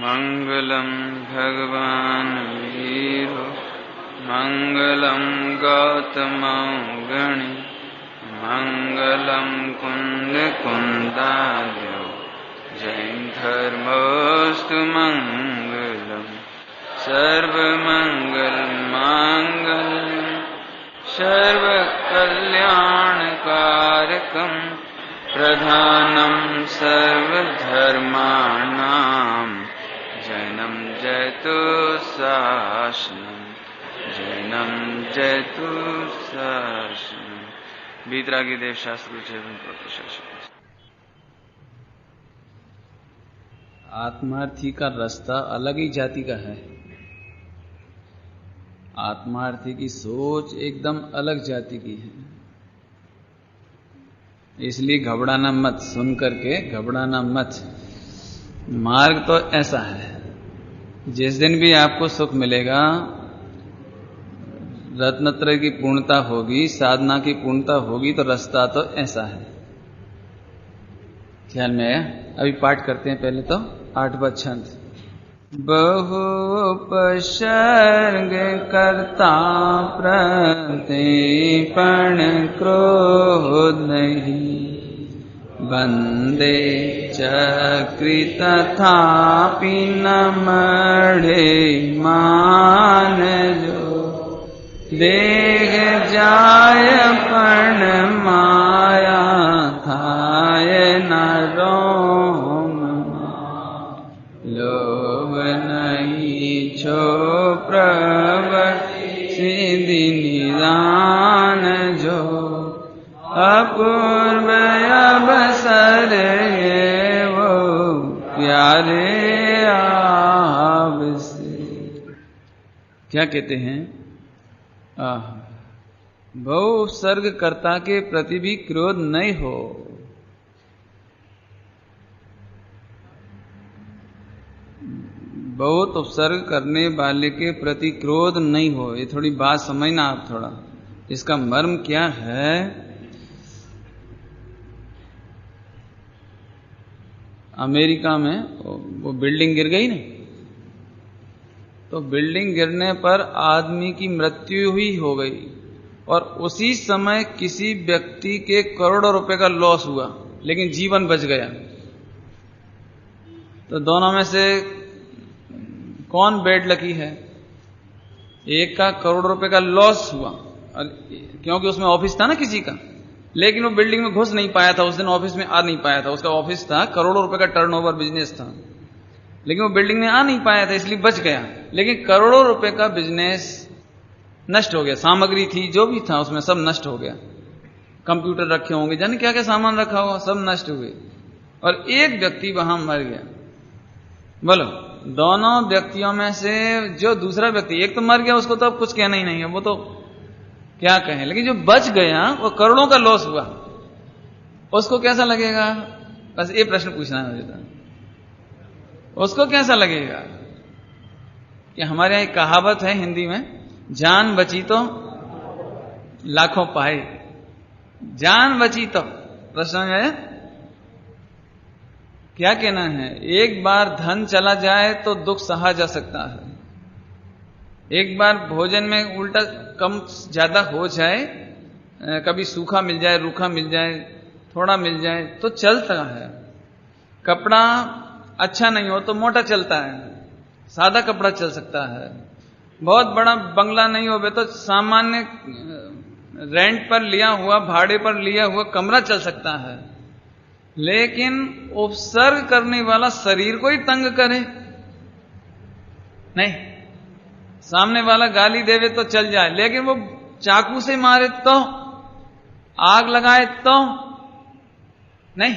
मंगलम भगवान वीरो मंगलम गौतम गणि मंगलम कुंद कुंदार्यो जैन धर्मोस्तु मंगलम सर्वमंगल मांगल्यम सर्वकल्याणकारकम प्रधानम सर्वधर्माणां जैनम जयतु शासनम जैनम जयतु शासनम। वीतरागी देव शास्त्र आत्मार्थी का रास्ता अलग ही जाति का है। आत्मार्थी की सोच एकदम अलग जाति की है, इसलिए घबराना मत। सुन करके घबराना मत। मार्ग तो ऐसा है, जिस दिन भी आपको सुख मिलेगा, रत्नत्रय की पूर्णता होगी, साधना की पूर्णता होगी, तो रास्ता तो ऐसा है। ख्याल में आया? अभी पाठ करते हैं पहले तो 8वां छंद। बहुपसर्ग कर्ता प्रतिपण क्रोध नहीं, बंदे चक्रि तथापि न मढ़े मान जो, देह जाय पण माया थाय न रोम, लोभ नहीं छो प्रवृत्ति सिद्धि निदान जो, अपूर्व अवसर ये वो प्यारे आपसे। क्या कहते हैं? बहु उपसर्ग कर्ता के प्रति भी क्रोध नहीं हो। बहुत उपसर्ग करने वाले के प्रति क्रोध नहीं हो। ये थोड़ी बात समझना आप थोड़ा, इसका मर्म क्या है। अमेरिका में वो बिल्डिंग गिर गई ना, तो बिल्डिंग गिरने पर आदमी की मृत्यु ही हो गई, और उसी समय किसी व्यक्ति के करोड़ों रुपए का लॉस हुआ, लेकिन जीवन बच गया। तो दोनों में से कौन बैड लकी है? एक का करोड़ रुपए का लॉस हुआ, क्योंकि उसमें ऑफिस था ना किसी का, लेकिन वो बिल्डिंग में घुस नहीं पाया था, उस दिन ऑफिस में आ नहीं पाया था। उसका ऑफिस था, करोड़ों रुपए का टर्नओवर बिजनेस था, लेकिन वो बिल्डिंग में आ नहीं पाया था, इसलिए बच गया। लेकिन करोड़ों रुपए का बिजनेस नष्ट हो गया। सामग्री थी, जो भी था उसमें सब नष्ट हो गया। कंप्यूटर रखे होंगे, जाने क्या क्या सामान रखा हुआ, सब नष्ट हुए, और एक व्यक्ति वहां मर गया। बोलो, दोनों व्यक्तियों में से जो दूसरा व्यक्ति, एक तो मर गया, उसको तो अब कुछ कहना ही नहीं है, वो तो क्या कहें, लेकिन जो बच गया वो करोड़ों का लॉस हुआ, उसको कैसा लगेगा? बस ये प्रश्न पूछना है मुझे तो। उसको कैसा लगेगा? कि हमारे यहां एक कहावत है हिंदी में, जान बची तो लाखों पाए। जान बची तो, प्रश्न में क्या कहना है? एक बार धन चला जाए तो दुख सहा जा सकता है, एक बार भोजन में उल्टा कम ज्यादा हो जाए, कभी सूखा मिल जाए, रूखा मिल जाए, थोड़ा मिल जाए तो चलता है। कपड़ा अच्छा नहीं हो तो मोटा चलता है, सादा कपड़ा चल सकता है। बहुत बड़ा बंगला नहीं हो तो सामान्य रेंट पर लिया हुआ, भाड़े पर लिया हुआ कमरा चल सकता है। लेकिन उपसर्ग करने वाला शरीर को ही तंग करे नहीं। सामने वाला गाली देवे तो चल जाए, लेकिन वो चाकू से मारे तो, आग लगाए तो नहीं,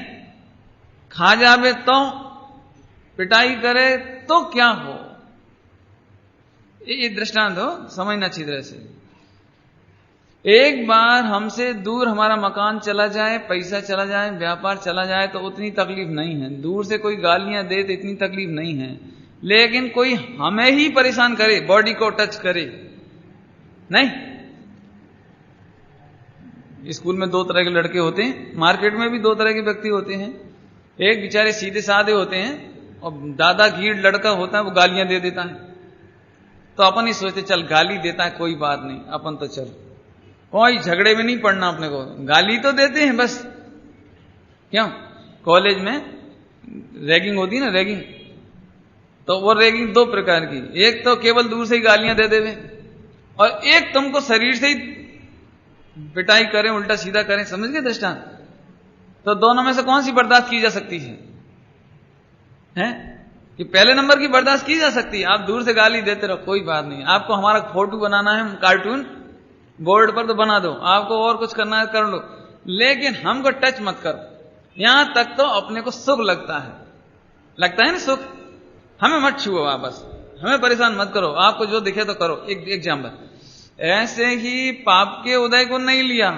खा जावे तो, पिटाई करे तो क्या हो? ये दृष्टांत हो, समझना अच्छी तरह से। एक बार हमसे दूर हमारा मकान चला जाए, पैसा चला जाए, व्यापार चला जाए तो उतनी तकलीफ नहीं है। दूर से कोई गालियां दे तो इतनी तकलीफ नहीं है, लेकिन कोई हमें ही परेशान करे, बॉडी को टच करे नहीं। स्कूल में दो तरह के लड़के होते हैं, मार्केट में भी दो तरह के व्यक्ति होते हैं। एक बेचारे सीधे साधे होते हैं और दादा गीड़ लड़का होता है वो गालियां दे देता है, तो अपन ही सोचते चल गाली देता है कोई बात नहीं, अपन तो चल कोई झगड़े में नहीं पड़ना, अपने को गाली तो देते हैं बस। क्यों? कॉलेज में रैगिंग होती है ना, रैगिंग, तो वो रैगिंग दो प्रकार की, एक तो केवल दूर से ही गालियां दे देवे, और एक तुमको शरीर से ही पिटाई करें, उल्टा सीधा करें। समझ गए दृष्टांत? तो दोनों में से कौन सी बर्दाश्त की जा सकती है? कि पहले नंबर की बर्दाश्त की जा सकती है। आप दूर से गाली देते रहो कोई बात नहीं, आपको हमारा फोटो बनाना है कार्टून बोर्ड पर तो बना दो, आपको और कुछ करना है कर लो, लेकिन हमको टच मत करो। यहां तक तो अपने को सुख लगता है ना सुख, हमें मत छुओ आप, बस हमें परेशान मत करो, आपको जो दिखे तो करो। एक एग्जाम्पल, ऐसे ही पाप के उदय को नहीं लिया,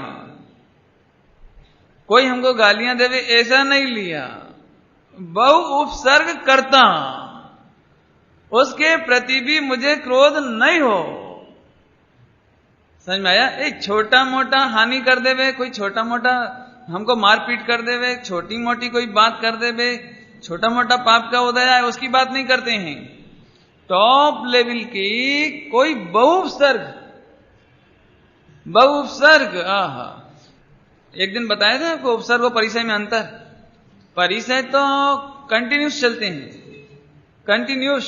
कोई हमको गालियां देवे ऐसा नहीं लिया, बहु उपसर्ग करता, उसके प्रति भी मुझे क्रोध नहीं हो। समझ में आया? एक छोटा मोटा हानि कर देवे, कोई छोटा मोटा हमको मारपीट कर देवे, छोटी मोटी कोई बात कर देवे, छोटा मोटा पाप का उदय है, उसकी बात नहीं करते हैं। टॉप लेवल की कोई बहुउपसर्ग, आहा, एक दिन बताया था आपको उपसर्ग और परिचय में अंतर। परिचय तो कंटिन्यूस चलते हैं, कंटिन्यूस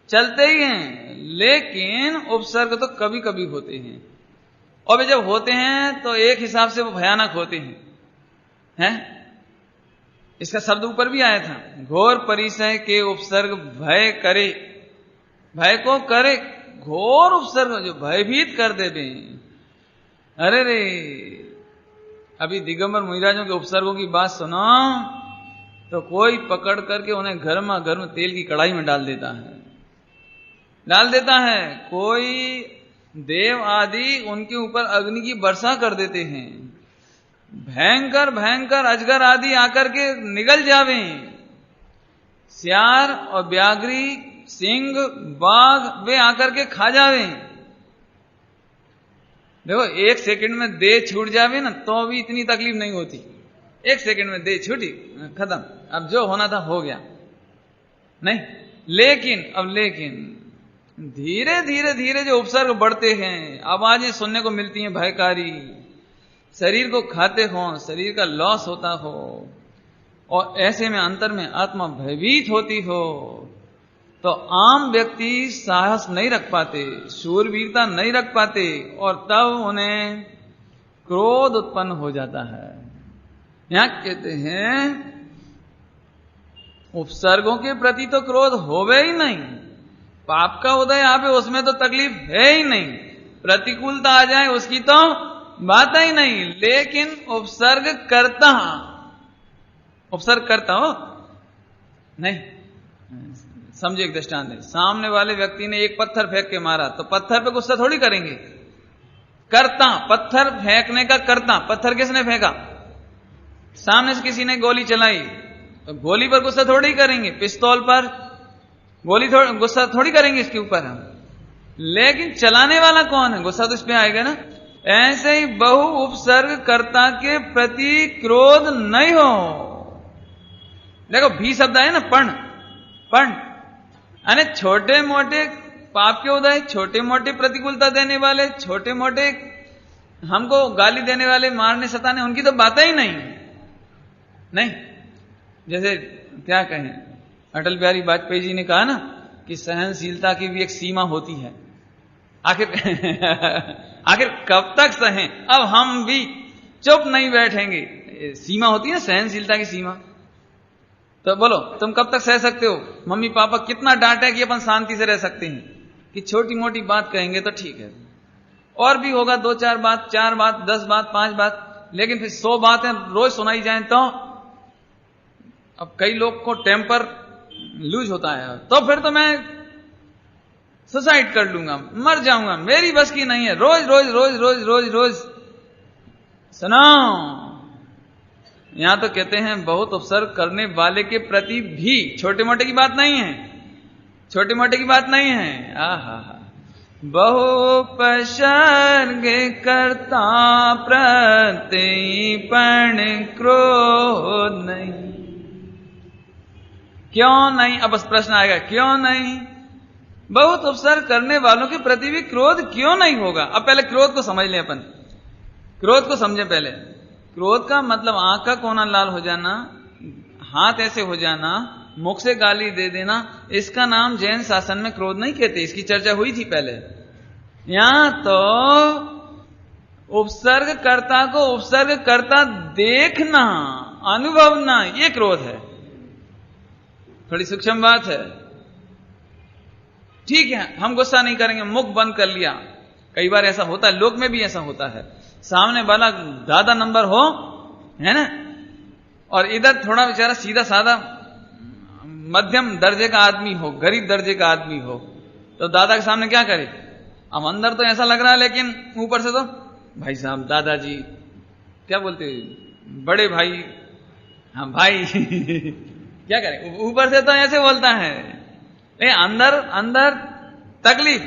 चलते ही हैं, लेकिन उपसर्ग तो कभी कभी होते हैं, और वे जब होते हैं तो एक हिसाब से वो भयानक होते हैं। इसका शब्द ऊपर भी आया था, घोर परिचय के उपसर्ग भय करे, भय को करे, घोर उपसर्ग जो भयभीत कर देते। अरे रे, अभी दिगंबर मुनिराजों के उपसर्गों की बात सुनो तो कोई पकड़ करके उन्हें गर्मा गर्म तेल की कढ़ाई में डाल देता है, कोई देव आदि उनके ऊपर अग्नि की वर्षा कर देते हैं, भयंकर भयंकर अजगर आदि आकर के निगल जावे, सियार और व्याघ्री, सिंह, बाघ वे आकर के खा जावे। देखो एक सेकंड में देह छूट जावे ना तो भी इतनी तकलीफ नहीं होती, एक सेकंड में देह छूटी खत्म, अब जो होना था हो गया नहीं। लेकिन धीरे धीरे धीरे जो उपसर्ग बढ़ते हैं, आवाजें सुनने को मिलती हैं भयकारी, शरीर को खाते हो, शरीर का लॉस होता हो, और ऐसे में अंतर में आत्मा भयभीत होती हो, तो आम व्यक्ति साहस नहीं रख पाते, शूरवीरता नहीं रख पाते, और तब उन्हें क्रोध उत्पन्न हो जाता है। यहां कहते हैं उपसर्गों के प्रति तो क्रोध होवे ही नहीं, पाप का उदय आवे उसमें तो तकलीफ है ही नहीं, प्रतिकूलता आ जाए उसकी तो बात ही नहीं, लेकिन उपसर्ग करता हो नहीं। समझो एक दृष्टांत है, सामने वाले व्यक्ति ने एक पत्थर फेंक के मारा तो पत्थर पे गुस्सा थोड़ी करेंगे, करता, पत्थर फेंकने का करता। पत्थर किसने फेंका? सामने से किसी ने गोली चलाई तो गोली पर गुस्सा थोड़ी करेंगे, पिस्तौल पर गुस्सा थोड़ी करेंगे इसके ऊपर हम, लेकिन चलाने वाला कौन है, गुस्सा तो इस पे आएगा ना। ऐसे ही बहु उपसर्ग कर्ता के प्रति क्रोध नहीं हो। देखो भी शब्द है ना, पण यानी छोटे मोटे पाप के उदय, छोटे मोटे प्रतिकूलता देने वाले, छोटे मोटे हमको गाली देने वाले, मारने सताने, उनकी तो बात ही नहीं। जैसे क्या कहें, अटल बिहारी वाजपेयी जी ने कहा ना कि सहनशीलता की भी एक सीमा होती है। आखिर कब तक सहें, अब हम भी चुप नहीं बैठेंगे, सीमा होती है ना सहनशीलता की सीमा। तो बोलो तुम कब तक सह सकते हो? मम्मी पापा कितना डांटे कि अपन शांति से रह सकते हैं, कि छोटी मोटी बात कहेंगे तो ठीक है, और भी होगा 2-4 बात, 4 बात, 10 बात, 5 बात, लेकिन फिर 100 बातें रोज सुनाई जाएं तो अब कई लोग को टेम्पर लूज होता है, तो फिर तो मैं सुसाइड कर लूंगा, मर जाऊंगा, मेरी बस की नहीं है रोज रोज रोज रोज रोज रोज सुनो। यहां तो कहते हैं बहुत उपसर्ग करने वाले के प्रति भी, छोटे मोटे की बात नहीं है, छोटे मोटे की बात नहीं है। आहा, बहुपसर्ग करता प्रति, पण क्रोध नहीं। क्यों नहीं? अब बस प्रश्न आएगा, क्यों नहीं? बहुत उपसर्ग करने वालों के प्रति भी क्रोध क्यों नहीं होगा? अब पहले क्रोध को समझ लें अपन, क्रोध को समझे पहले। क्रोध का मतलब आंख का कोना लाल हो जाना, हाथ ऐसे हो जाना, मुख से गाली दे देना, इसका नाम जैन शासन में क्रोध नहीं कहते। इसकी चर्चा हुई थी पहले। यहां तो उपसर्गकर्ता को उपसर्गकर्ता देखना, अनुभवना, ये क्रोध है। थोड़ी सूक्ष्म बात है। ठीक है, हम गुस्सा नहीं करेंगे, मुख बंद कर लिया। कई बार ऐसा होता है, लोक में भी ऐसा होता है, सामने वाला दादा नंबर हो, है ना, और इधर थोड़ा बेचारा सीधा साधा मध्यम दर्जे का आदमी हो, गरीब दर्जे का आदमी हो, तो दादा के सामने क्या करे? अब अंदर तो ऐसा लग रहा है, लेकिन ऊपर से तो भाई साहब, दादाजी, क्या बोलते, बड़े भाई, हाँ भाई क्या करें? ऊपर से तो ऐसे बोलता है, लेकिन अंदर अंदर तकलीफ।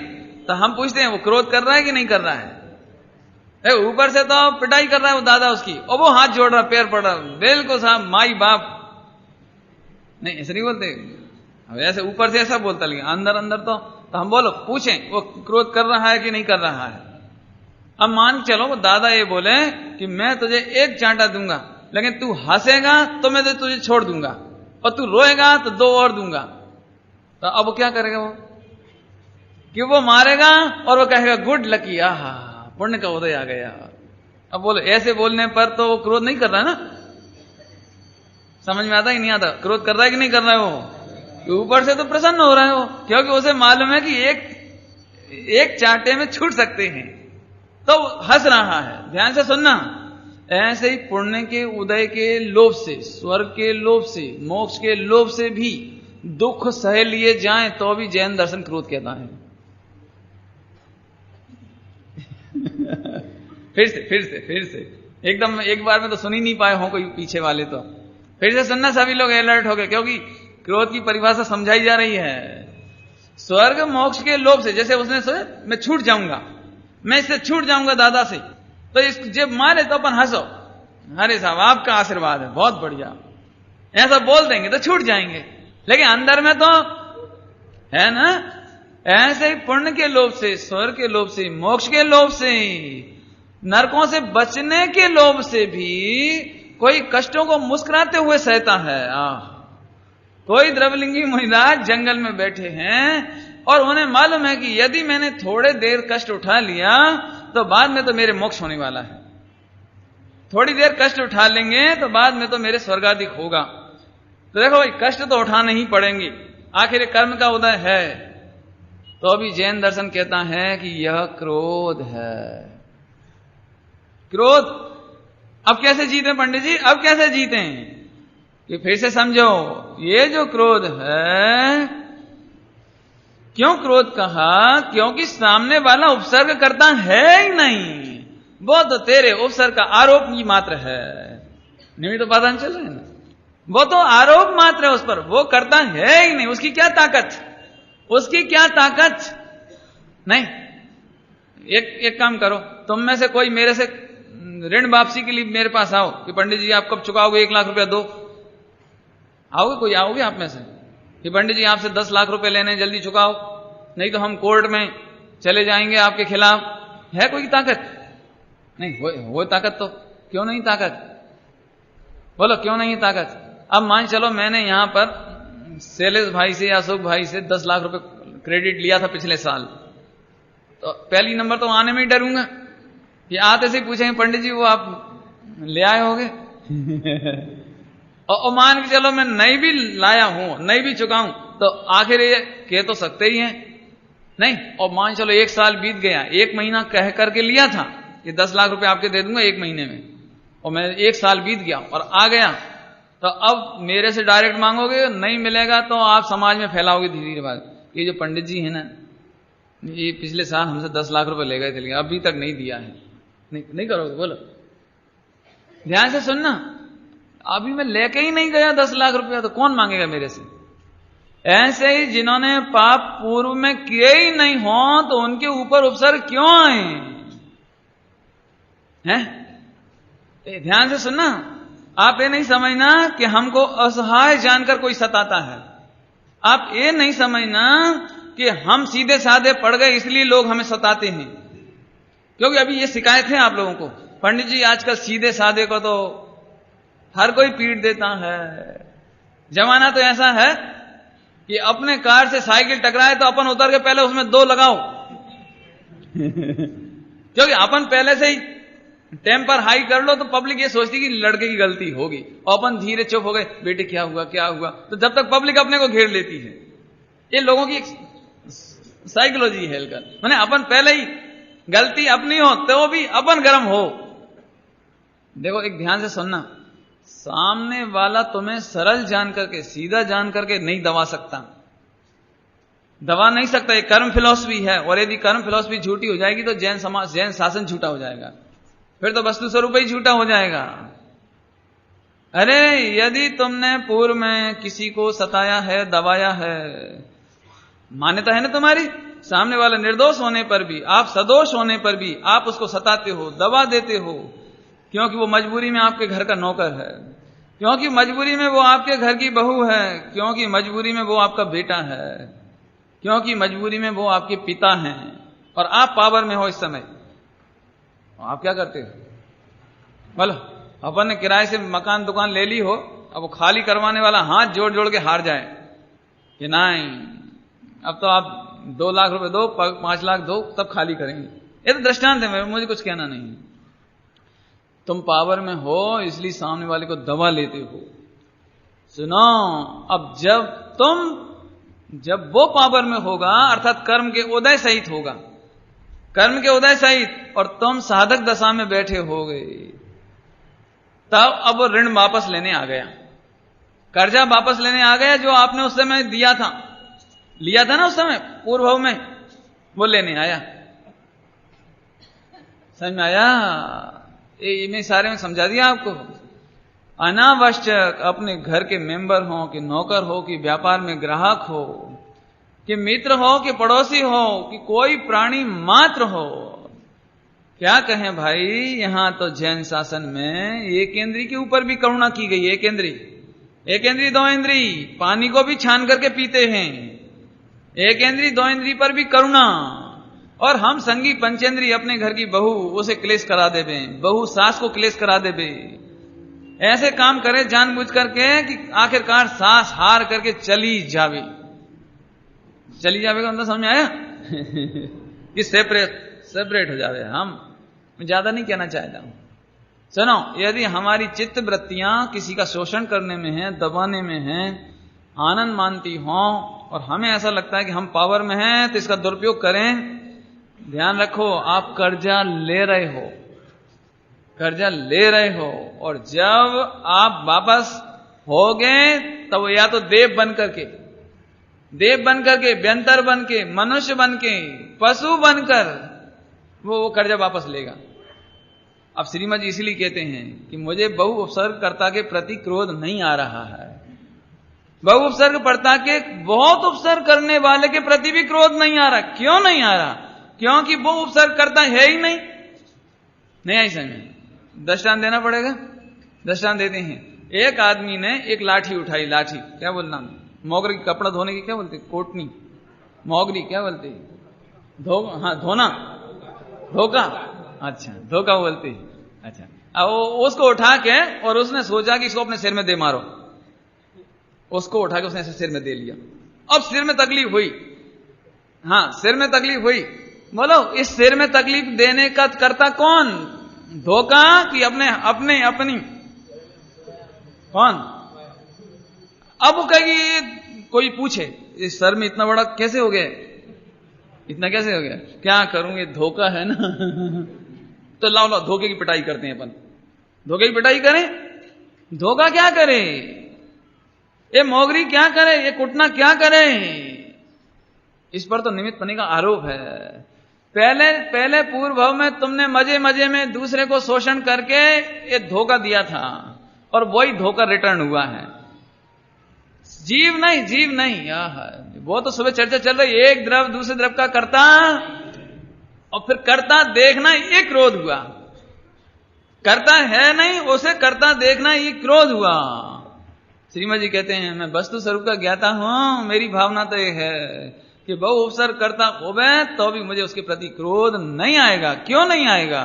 तो हम पूछते हैं, वो क्रोध कर रहा है कि नहीं कर रहा है? ऊपर से तो पिटाई कर रहा है वो दादा उसकी, और वो हाथ जोड़ रहा, पैर पड़ रहा, बिल्कुल साहब, माई बाप नहीं, ऐसे नहीं बोलते। अब ऐसे ऊपर से ऐसा बोलता, लेकिन अंदर अंदर तो हम बोलो, पूछें वो क्रोध कर रहा है कि नहीं कर रहा है। अब मान के चलो वो दादा ये बोले कि मैं तुझे एक चांटा दूंगा, लेकिन तू हंसेगा तो मैं तुझे छोड़ दूंगा, और तू रोएगा तो 2 और दूंगा। तो अब वो क्या करेगा? वो कि वो मारेगा और वो कहेगा गुड लकी, आहा पुण्य का उदय आ गया। अब बोलो, ऐसे बोलने पर तो वो क्रोध नहीं कर रहा है ना? समझ में आता ही नहीं आता? क्रोध कर रहा है कि नहीं कर रहा है? वो ऊपर से तो प्रसन्न हो रहा है वो, क्योंकि उसे मालूम है कि एक चांटे में छूट सकते हैं, तो हंस रहा है। ध्यान से सुनना, ऐसे ही पुण्य के उदय के लोभ से, स्वर्ग के लोभ से, मोक्ष के लोभ से भी दुख सह लिए जाएं तो भी जैन दर्शन क्रोध कहता है। फिर से एकदम एक बार में तो सुन ही नहीं पाए हो कोई पीछे वाले, तो फिर से सुनना, सभी लोग अलर्ट हो गए, क्योंकि क्रोध की परिभाषा समझाई जा रही है। स्वर्ग मोक्ष के लोभ से, जैसे उसने सोचा मैं छूट जाऊंगा, मैं इससे छूट जाऊंगा दादा से, तो इस जब मारे तो अपन हंसो, अरे साहब आपका आशीर्वाद है, बहुत बढ़िया, ऐसा बोल देंगे तो छूट जाएंगे। लेकिन अंदर में तो है ना, ऐसे ही पुण्य के लोभ से, स्वर्ग के लोभ से, मोक्ष के लोभ से, नरकों से बचने के लोभ से भी कोई कष्टों को मुस्कुराते हुए सहता है। कोई द्रवलिंगी मुनिराज जंगल में बैठे हैं और उन्हें मालूम है कि यदि मैंने थोड़े देर कष्ट उठा लिया तो बाद में तो मेरे मोक्ष होने वाला है, थोड़ी देर कष्ट उठा लेंगे तो बाद में तो मेरे स्वर्गाधिक होगा। तो देखो भाई, कष्ट तो उठाने ही पड़ेंगे, आखिर कर्म का उदय है। तो अभी जैन दर्शन कहता है कि यह क्रोध है। क्रोध अब कैसे जीते पंडित जी? अब कैसे जीते? कि फिर से समझो, ये जो क्रोध है, क्यों क्रोध कहा? क्योंकि सामने वाला उपसर्ग करता है ही नहीं, वो तो तेरे उपसर्ग का आरोप ही मात्र है। नहीं तो पता नहीं चल रहा है ना, वो तो आरोप मात्र है उस पर, वो करता है ही नहीं। उसकी क्या ताकत? उसकी क्या ताकत? नहीं। एक काम करो, तुम में से कोई मेरे से ऋण वापसी के लिए मेरे पास आओ कि पंडित जी आप कब चुकाओगे, 1 लाख रुपया दो। आओगे? कोई आओगे आप में से कि पंडित जी आपसे 10 लाख रुपए लेने, जल्दी चुकाओ, नहीं तो हम कोर्ट में चले जाएंगे आपके खिलाफ। है कोई ताकत? नहीं। वो ताकत तो क्यों नहीं ताकत? बोलो क्यों नहीं ताकत? अब मान चलो मैंने यहां पर शैलेश भाई से या अशोक भाई से 10 लाख रुपए क्रेडिट लिया था पिछले साल, तो पहली नंबर तो आने में ही डरूंगा कि आते से पूछेंगे पंडित जी वो आप ले आए होगे और मान के चलो मैं नहीं भी लाया हूं, नहीं भी चुकाऊं, तो आखिर ये कह तो सकते ही हैं नहीं। और मान चलो 1 साल बीत गया, 1 महीना कह करके लिया था कि 10 लाख रुपए आपके दे दूंगा 1 महीने में, और मैं 1 साल बीत गया और आ गया, तो अब मेरे से डायरेक्ट मांगोगे, नहीं मिलेगा तो आप समाज में फैलाओगे धीरे धीरे बात, ये जो पंडित जी है ना, ये पिछले साल हमसे 10 लाख रुपए ले गए थे, लेकिन अभी तक नहीं दिया है। नहीं करोगे? बोलो ध्यान से सुनना, अभी मैं लेके ही नहीं गया 10 लाख रुपया, तो कौन मांगेगा मेरे से? ऐसे ही जिन्होंने पाप पूर्व में किए ही नहीं हो, तो उनके ऊपर उपसर्ग क्यों आए हैं? ध्यान से सुनना, आप ये नहीं समझना कि हमको असहाय जानकर कोई सताता है। आप ये नहीं समझना कि हम सीधे साधे पड़ गए इसलिए लोग हमें सताते हैं, क्योंकि अभी ये शिकायत है आप लोगों को, पंडित जी आजकल सीधे साधे को तो हर कोई पीट देता है। जमाना तो ऐसा है कि अपने कार से साइकिल टकराए तो अपन उतर के पहले उसमें 2 लगाओ क्योंकि अपन पहले से ही टेम्पर हाई कर लो तो पब्लिक ये सोचती कि लड़के की गलती होगी, और अपन धीरे चुप हो गए, बेटे क्या हुआ क्या हुआ, तो जब तक पब्लिक अपने को घेर लेती है। ये लोगों की साइकोलॉजी है, मैंने अपन पहले ही गलती अपनी हो तो भी अपन गर्म हो। देखो एक ध्यान से सुनना, सामने वाला तुम्हें सरल जान करके सीधा जान करके नहीं दबा सकता, दबा नहीं सकता। ये कर्म फिलॉसफी है, और यदि कर्म फिलॉसफी झूठी हो जाएगी तो जैन समाज जैन शासन झूठा हो जाएगा, फिर तो वस्तु स्वरूप ही झूठा हो जाएगा। अरे यदि तुमने पूर्व में किसी को सताया है, दबाया है, मान्यता है ना तुम्हारी, सामने वाला निर्दोष होने पर भी, आप सदोष होने पर भी आप उसको सताते हो, दबा देते हो, क्योंकि वो मजबूरी में आपके घर का नौकर है, क्योंकि मजबूरी में वो आपके घर की बहू है, क्योंकि मजबूरी में वो आपका बेटा है, क्योंकि मजबूरी में वो आपके पिता हैं, और आप पावर में हो इस समय। आप क्या करते हो? बोलो, अपन ने किराए से मकान दुकान ले ली हो, अब वो खाली करवाने वाला हाथ जोड़ जोड़ के हार जाए कि नहीं अब तो आप 2 लाख रुपए दो, 5 लाख दो, तब खाली करेंगे। ये तो दृष्टांत है, मुझे कुछ कहना नहीं। तुम पावर में हो इसलिए सामने वाले को दबा लेते हो। सुनो, अब जब वो पावर में होगा, अर्थात कर्म के उदय सहित होगा, कर्म के उदय सहित, और तुम साधक दशा में बैठे हो गए, तब अब वो ऋण वापस लेने आ गया, कर्जा वापस लेने आ गया, जो आपने उस समय दिया था ना उस समय पूर्व में, वो लेने आया। समझ में आया? मैं सारे में समझा दिया आपको। अनावश्यक अपने घर के मेंबर हो कि नौकर हो कि व्यापार में ग्राहक हो कि मित्र हो कि पड़ोसी हो कि कोई प्राणी मात्र हो, क्या कहें भाई, यहां तो जैन शासन में एक इंद्री के ऊपर भी करुणा की गई। एक इंद्री 2 इंद्री, पानी को भी छान करके पीते हैं। एक इंद्री 2 इंद्री पर भी करुणा, और हम संगी पंचेंद्री अपने घर की बहू उसे क्लेश करा देवे, बहू सास को क्लेश करा देवे, ऐसे काम करे जानबूझ करके कि आखिरकार सास हार करके चली जावे का अंदर समझ में आया कि सेपरेट हो जावे। हम ज्यादा नहीं कहना चाहता हूं। सुनो, यदि हमारी चित्त वृत्तियां किसी का शोषण करने में है, दबाने में है, आनंद मानती हों, और हमें ऐसा लगता है कि हम पावर में हैं तो इसका दुरुपयोग करें, ध्यान रखो आप कर्जा ले रहे हो, और जब आप वापस होगे तब या तो देव बन करके, व्यंतर बन के, मनुष्य बन के, पशु बनकर वो कर्जा वापस लेगा। अब श्रीमद जी इसलिए कहते हैं कि मुझे बहु उपसर्गकर्ता के प्रति क्रोध नहीं आ रहा है। बहु उपसर्गकर्ता के बहुत उपसर्ग करने वाले के प्रति भी क्रोध नहीं आ रहा। क्यों नहीं आ रहा? क्योंकि वो उपसर्गकर्ता है ही नहीं आई समझ। दृष्टांत देना पड़ेगा। दृष्टांत देते हैं। एक आदमी ने एक लाठी उठाई, लाठी क्या बोलना, मोगरे की कपड़ा धोने की क्या बोलते, कोटनी, मोगरी क्या बोलते, धोना, धोखा, अच्छा धोखा बोलते, अच्छा। अब उसको उठा के और उसने सोचा कि इसको अपने सिर में दे मारो, उसको उठा के उसने ऐसे सिर में दे लिया। अब सिर में तकलीफ हुई, हाँ सिर में तकलीफ हुई। बोलो इस सिर में तकलीफ देने का करता कौन, धोखा कि अपनी कौन? अब वो कहेगी, कोई पूछे इस सर में इतना बड़ा कैसे हो गया, इतना कैसे हो गया, क्या करूं ये धोखा है ना तो लाओ धोखे की पिटाई करते हैं अपन, धोखे की पिटाई करें। धोखा क्या करे, ये मोगरी क्या करे, ये कुटना क्या करे, इस पर तो निमित्त पने का आरोप है। पहले पूर्व भाव में तुमने मजे मजे में दूसरे को शोषण करके ये धोखा दिया था और वही धोखा रिटर्न हुआ है। जीव नहीं, वो तो सुबह चर्चा चल रही, एक द्रव दूसरे द्रव का करता और फिर करता देखना ये क्रोध हुआ, करता है नहीं उसे करता देखना ये क्रोध हुआ। श्रीमद जी कहते हैं, मैं वस्तु स्वरूप का ज्ञाता हूं, मेरी भावना तो ये है कि बहु उपसर्ग करता होवे तो भी मुझे उसके प्रति क्रोध नहीं आएगा। क्यों नहीं आएगा?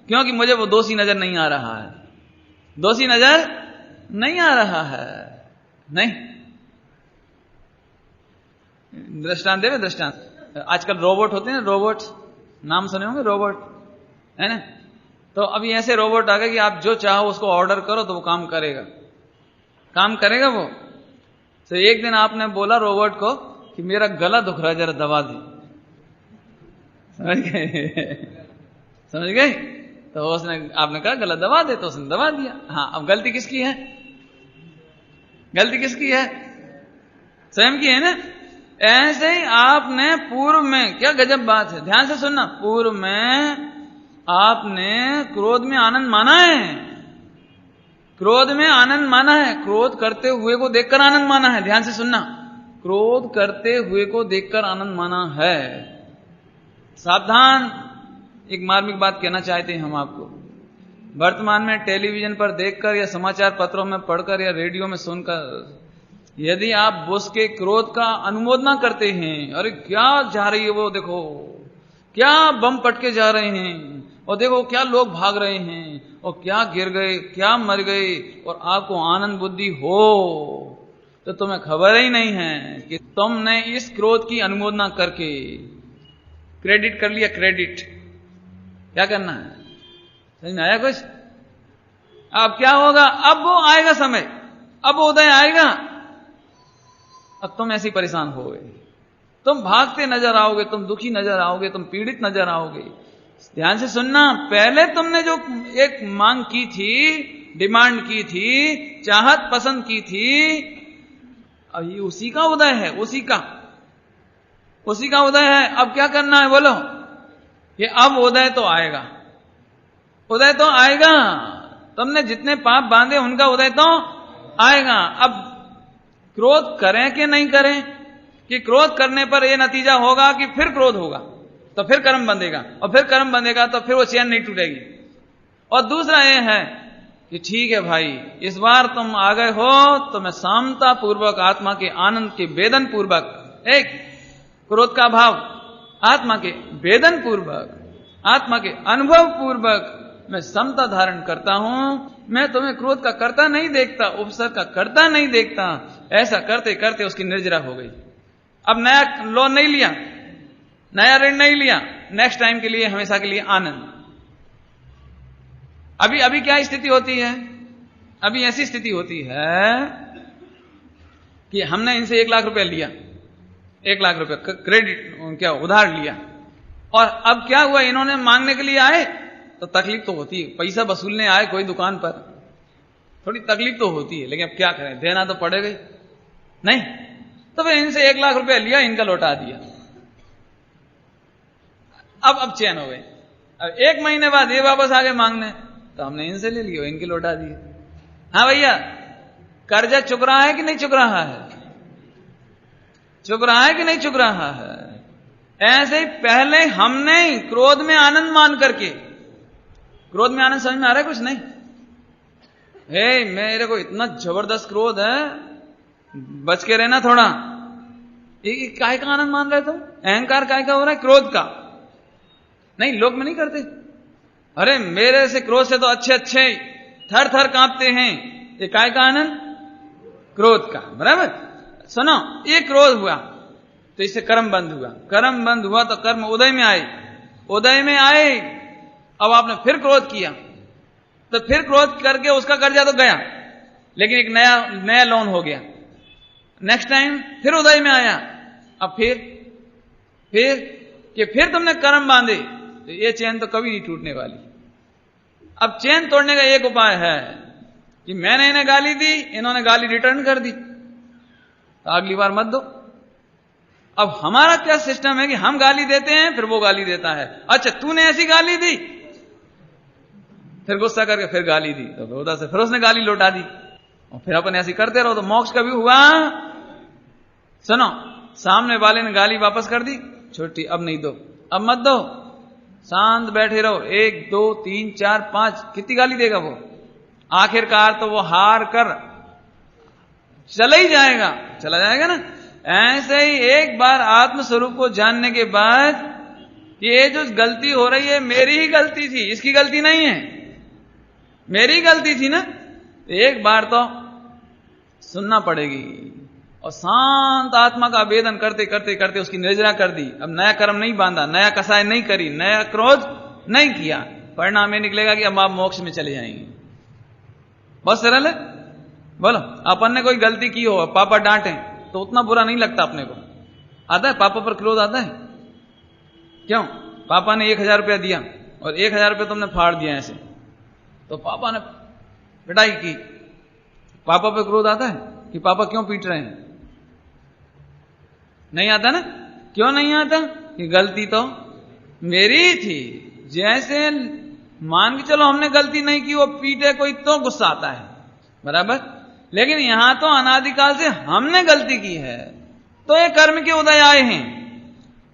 क्योंकि मुझे वो दोषी नजर नहीं आ रहा है, दोषी नजर नहीं आ रहा है। नहीं, दृष्टांत देवे, दृष्टांत। आजकल रोबोट होते हैं, रोबोट नाम सुने होंगे, रोबोट है ना। तो अभी ऐसे रोबोट आ गए कि आप जो चाहो उसको ऑर्डर करो तो वो काम करेगा, काम करेगा वो। तो एक दिन आपने बोला रोबोट को कि मेरा गला दुख रहा है, जरा दवा दी। समझ गए? समझ गए? तो उसने, आपने कहा गला दवा दे, तो उसने दवा दिया। हाँ, अब गलती किसकी है? गलती किसकी है? स्वयं की है ना। ऐसे ही आपने पूर्व में, क्या गजब बात है, ध्यान से सुनना, पूर्व में आपने क्रोध में आनंद माना है, क्रोध में आनंद माना है, क्रोध करते हुए को देखकर आनंद माना है। ध्यान से सुनना, क्रोध करते हुए को देखकर आनंद माना है। सावधान, एक मार्मिक बात कहना चाहते हैं हम आपको। वर्तमान में टेलीविजन पर देखकर या समाचार पत्रों में पढ़कर या रेडियो में सुनकर यदि आप उसके क्रोध का अनुमोदन करते हैं, अरे क्या जा रही है वो, देखो क्या बम पटके जा रहे हैं, और देखो क्या लोग भाग रहे हैं, और क्या गिर गए, क्या मर गए, और आपको आनंद बुद्धि हो, तो तुम्हें खबर ही नहीं है कि तुमने इस क्रोध की अनुमोदना करके क्रेडिट कर लिया। क्रेडिट क्या करना है? समझ में आया कुछ? अब क्या होगा? अब वो आएगा समय, अब उदय आएगा, अब तुम ऐसे परेशान हो गए, तुम भागते नजर आओगे, तुम दुखी नजर आओगे, तुम पीड़ित नजर आओगे। ध्यान से सुनना, पहले तुमने जो एक मांग की थी, डिमांड की थी, चाहत पसंद की थी, अब ये उसी का उदय है, उसी का उदय है। अब क्या करना है बोलो? ये अब उदय तो आएगा, उदय तो आएगा। तुमने जितने पाप बांधे उनका उदय तो आएगा। अब क्रोध करें कि नहीं करें, कि क्रोध करने पर यह नतीजा होगा कि फिर क्रोध होगा तो फिर कर्म बंधेगा, और फिर कर्म बंधेगा तो फिर वो चैन नहीं टूटेगी। और दूसरा यह है कि ठीक है भाई, इस बार तुम आ गए हो तो मैं शांता पूर्वक आत्मा के आनंद के वेदन पूर्वक, एक क्रोध का भाव आत्मा के वेदन पूर्वक, आत्मा के अनुभव पूर्वक मैं समता धारण करता हूं। मैं तुम्हें क्रोध का करता नहीं देखता, उपसर्ग का करता नहीं देखता। ऐसा करते करते उसकी निर्जरा हो गई। अब नया लोन नहीं लिया, नया ऋण नहीं लिया, नेक्स्ट टाइम के लिए, हमेशा के लिए आनंद। अभी क्या स्थिति होती है? अभी ऐसी स्थिति होती है कि हमने इनसे 1 लाख रुपए लिया, 1 लाख रुपए क्रेडिट, क्या उधार लिया, और अब क्या हुआ, इन्होंने मांगने के लिए आए तो तकलीफ तो होती है। पैसा वसूलने आए कोई दुकान पर, थोड़ी तकलीफ तो होती है, लेकिन अब क्या करें, देना तो पड़ेगा ही नहीं। तो फिर इनसे 1 लाख रुपए लिया, इनका लौटा दिया। अब चैन हो गई। अब 1 महीने बाद ये वापस आ गए मांगने, तो हमने इनसे ले लिया, इनके लौटा दिए। हाँ भैया, कर्जा चुक रहा है कि नहीं चुक रहा है? चुक रहा है कि नहीं चुक रहा है? ऐसे ही पहले हमने क्रोध में आनंद मान करके, क्रोध में आनंद समझ में आ रहा है कुछ नहीं? हे, मेरे को इतना जबरदस्त क्रोध है, बच के रहना थोड़ा। ये काय का आनंद मान रहे तुम? अहंकार काय का हो रहा है? क्रोध का नहीं, लोग में नहीं करते। अरे मेरे से क्रोध से तो अच्छे अच्छे थर थर कांपते हैं। ये काय का आनंद? क्रोध का। बराबर? सुनो, ये क्रोध हुआ तो इससे कर्म बंद हुआ, कर्म बंद हुआ तो कर्म उदय में आए, उदय में आए। अब आपने फिर क्रोध किया, तो फिर क्रोध करके उसका कर्जा तो गया, लेकिन एक नया लोन हो गया। नेक्स्ट टाइम फिर उदय में आया। अब फिर तुमने कर्म बांधे, तो ये चैन तो कभी नहीं टूटने वाली। अब चैन तोड़ने का एक उपाय है कि मैंने इन्हें गाली दी, इन्होंने गाली रिटर्न कर दी, तो अगली बार मत दो। अब हमारा क्या सिस्टम है कि हम गाली देते हैं, फिर वो गाली देता है। अच्छा, तूने ऐसी गाली दी, फिर गुस्सा करके फिर गाली दी, तो क्रोधा से फिर उसने गाली लौटा दी, और फिर अपन ऐसे करते रहो तो मोक्ष कभी हुआ? सुनो, सामने वाले ने गाली वापस कर दी, छोटी, अब नहीं दो, अब मत दो, शांत बैठे रहो। 1 2 3 4 5, कितनी गाली देगा वो? आखिरकार तो वो हार कर चला ही जाएगा, चला जाएगा ना। ऐसे ही एक बार आत्मस्वरूप को जानने के बाद ये जो गलती हो रही है मेरी ही गलती थी, इसकी गलती नहीं है, मेरी ही गलती थी ना। एक बार तो सुनना पड़ेगी और शांत आत्मा का आवेदन करते करते करते उसकी निर्जरा कर दी। अब नया कर्म नहीं बांधा, नया कसाय नहीं करी, नया क्रोध नहीं किया, परिणाम ये निकलेगा कि अब आप मोक्ष में चले जाएंगे। बहुत सरल है। बोलो, अपन ने कोई गलती की हो, पापा डांटे तो उतना बुरा नहीं लगता अपने को। आता है पापा पर क्रोध आता है? क्यों? पापा ने 1000 रुपया दिया और 1000 रुपया तुमने फाड़ दिया ऐसे, तो पापा ने पिटाई की, पापा पे क्रोध आता है कि पापा क्यों पीट रहे हैं? नहीं आता ना। क्यों नहीं आता? कि गलती तो मेरी ही थी। जैसे मान के चलो हमने गलती नहीं की, वो पीटे कोई तो गुस्सा आता है, बराबर। लेकिन यहां तो अनादिकाल से हमने गलती की है, तो ये कर्म के उदय आए हैं,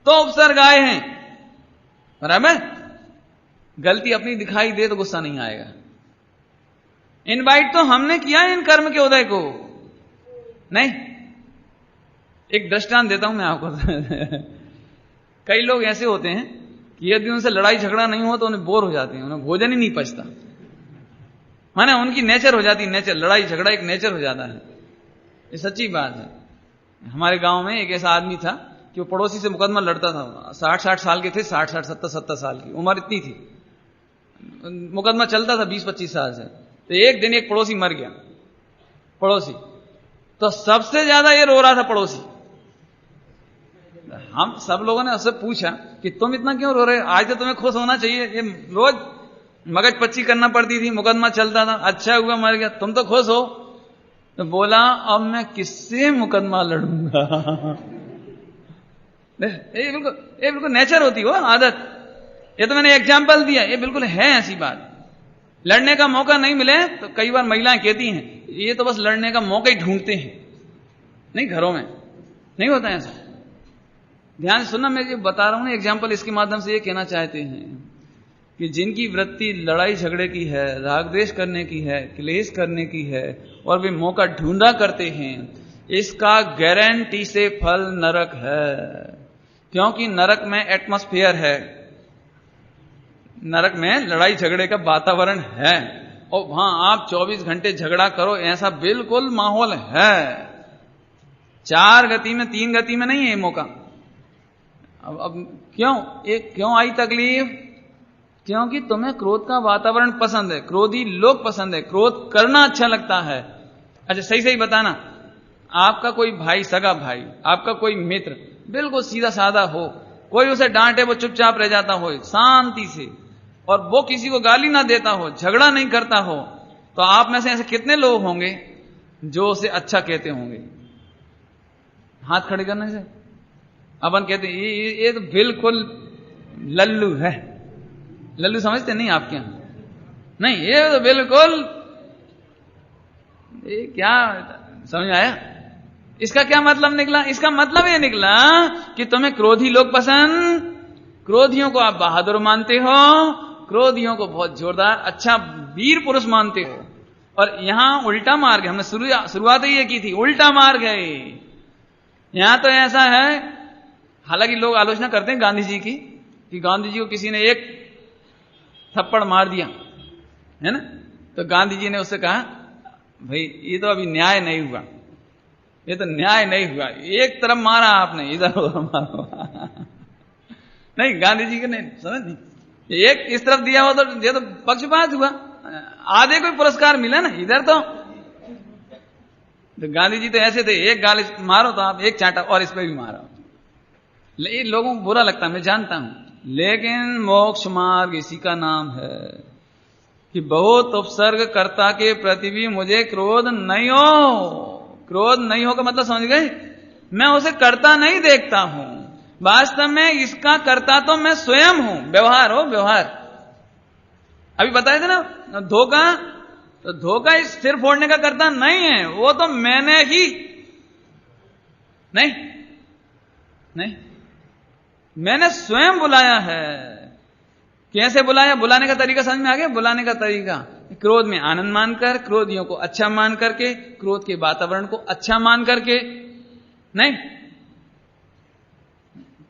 तो उपसर्ग आए हैं, बराबर। गलती अपनी दिखाई दे तो गुस्सा नहीं आएगा। इनवाइट तो हमने किया है इन कर्म के उदय को, नहीं। एक दृष्टांत देता हूं मैं आपको। कई लोग ऐसे होते हैं कि यदि उनसे लड़ाई झगड़ा नहीं हो तो उन्हें बोर हो जाते हैं, उन्हें भोजन ही नहीं पचता, माने उनकी नेचर हो जाती है, नेचर, लड़ाई झगड़ा एक नेचर हो जाता है। ये सच्ची बात है। हमारे गांव में एक ऐसा आदमी था कि वो पड़ोसी से मुकदमा लड़ता था। 60-60 साल के थे, 60-60, 70-70 साल की उम्र इतनी थी, मुकदमा चलता था 20-25 साल से। तो एक दिन एक पड़ोसी मर गया, पड़ोसी। तो सबसे ज्यादा ये रो रहा था पड़ोसी। हम सब लोगों ने उससे पूछा कि तुम इतना क्यों रो रहे हो? आज तो तुम्हें खुश होना चाहिए, ये रोज मगज पच्ची करना पड़ती थी, मुकदमा चलता था, अच्छा हुआ मर गया, तुम तो खुश हो। तो बोला, अब मैं किससे मुकदमा लड़ूंगा? ये बिल्कुल नेचर होती हो, आदत। ये तो मैंने एग्जाम्पल दिया, ये बिल्कुल है ऐसी बात। लड़ने का मौका नहीं मिले तो कई बार महिलाएं कहती हैं ये तो बस लड़ने का मौका ही ढूंढते हैं, नहीं, घरों में नहीं होता ऐसा। ध्यान से सुनना, मैं जो बता रहा हूं ना एग्जाम्पल, इसके माध्यम से ये कहना चाहते हैं कि जिनकी वृत्ति लड़ाई झगड़े की है, राग द्वेष करने की है, क्लेश करने की है, और वे मौका ढूंढा करते हैं, इसका गारंटी से फल नरक है। क्योंकि नरक में एटमॉस्फेयर है, नरक में लड़ाई झगड़े का वातावरण है, और वहां आप 24 घंटे झगड़ा करो ऐसा बिल्कुल माहौल है। 4 गति में 3 गति में नहीं है ये मौका। अब क्यों आई तकलीफ? क्योंकि तुम्हें क्रोध का वातावरण पसंद है, क्रोधी लोग पसंद है, क्रोध करना अच्छा लगता है। अच्छा, सही बताना, आपका कोई भाई, सगा भाई, आपका कोई मित्र बिल्कुल सीधा साधा हो, कोई उसे डांटे वो चुपचाप रह जाता हो शांति से, और वो किसी को गाली ना देता हो, झगड़ा नहीं करता हो, तो आप में से ऐसे कितने लोग होंगे जो उसे अच्छा कहते होंगे? हाथ खड़े करने से अपन कहते ये तो बिल्कुल लल्लू है। लल्लू समझते नहीं आपके यहां? नहीं, ये तो बिल्कुल, ये क्या समझ आया? इसका क्या मतलब निकला? इसका मतलब ये निकला कि तुम्हें क्रोधी लोग पसंद, क्रोधियों को आप बहादुर मानते हो, क्रोधियों को बहुत जोरदार अच्छा वीर पुरुष मानते हो। और यहां उल्टा मार्ग है, हमने शुरुआत ही ये की थी, उल्टा मार्ग है यहां। तो ऐसा है, हालांकि लोग आलोचना करते हैं गांधी जी की, कि गांधी जी को किसी ने एक थप्पड़ मार दिया है ना, तो गांधी जी ने उससे कहा, भाई ये तो अभी न्याय नहीं हुआ, ये तो न्याय नहीं हुआ, एक तरफ मारा आपने, इधर उधर मारा। नहीं, गांधी जी के नहीं, समझ नहीं, एक इस तरफ दिया हो तो ये तो पक्षपात हुआ, आधे कोई पुरस्कार मिला ना इधर। तो गांधी जी तो ऐसे थे, एक गाल मारो तो आप एक चांटा और इस पर भी मारो। लोगों को बुरा लगता है, मैं जानता हूं, लेकिन मोक्ष मार्ग इसी का नाम है कि बहुत उपसर्ग कर्ता के प्रति भी मुझे क्रोध नहीं हो। क्रोध नहीं हो का मतलब समझ गए? मैं उसे कर्ता नहीं देखता हूं, वास्तव में इसका कर्ता तो मैं स्वयं हूं। व्यवहार हो, व्यवहार अभी बताए थे ना, धोखा, तो धोखा इस सिर फोड़ने का कर्ता नहीं है, वो तो मैंने ही नहीं, मैंने स्वयं बुलाया है। कैसे बुलाया? बुलाने का तरीका समझ में आ गया? बुलाने का तरीका, क्रोध में आनंद मानकर, क्रोधियों को अच्छा मान करके, क्रोध के वातावरण को अच्छा मान करके। नहीं,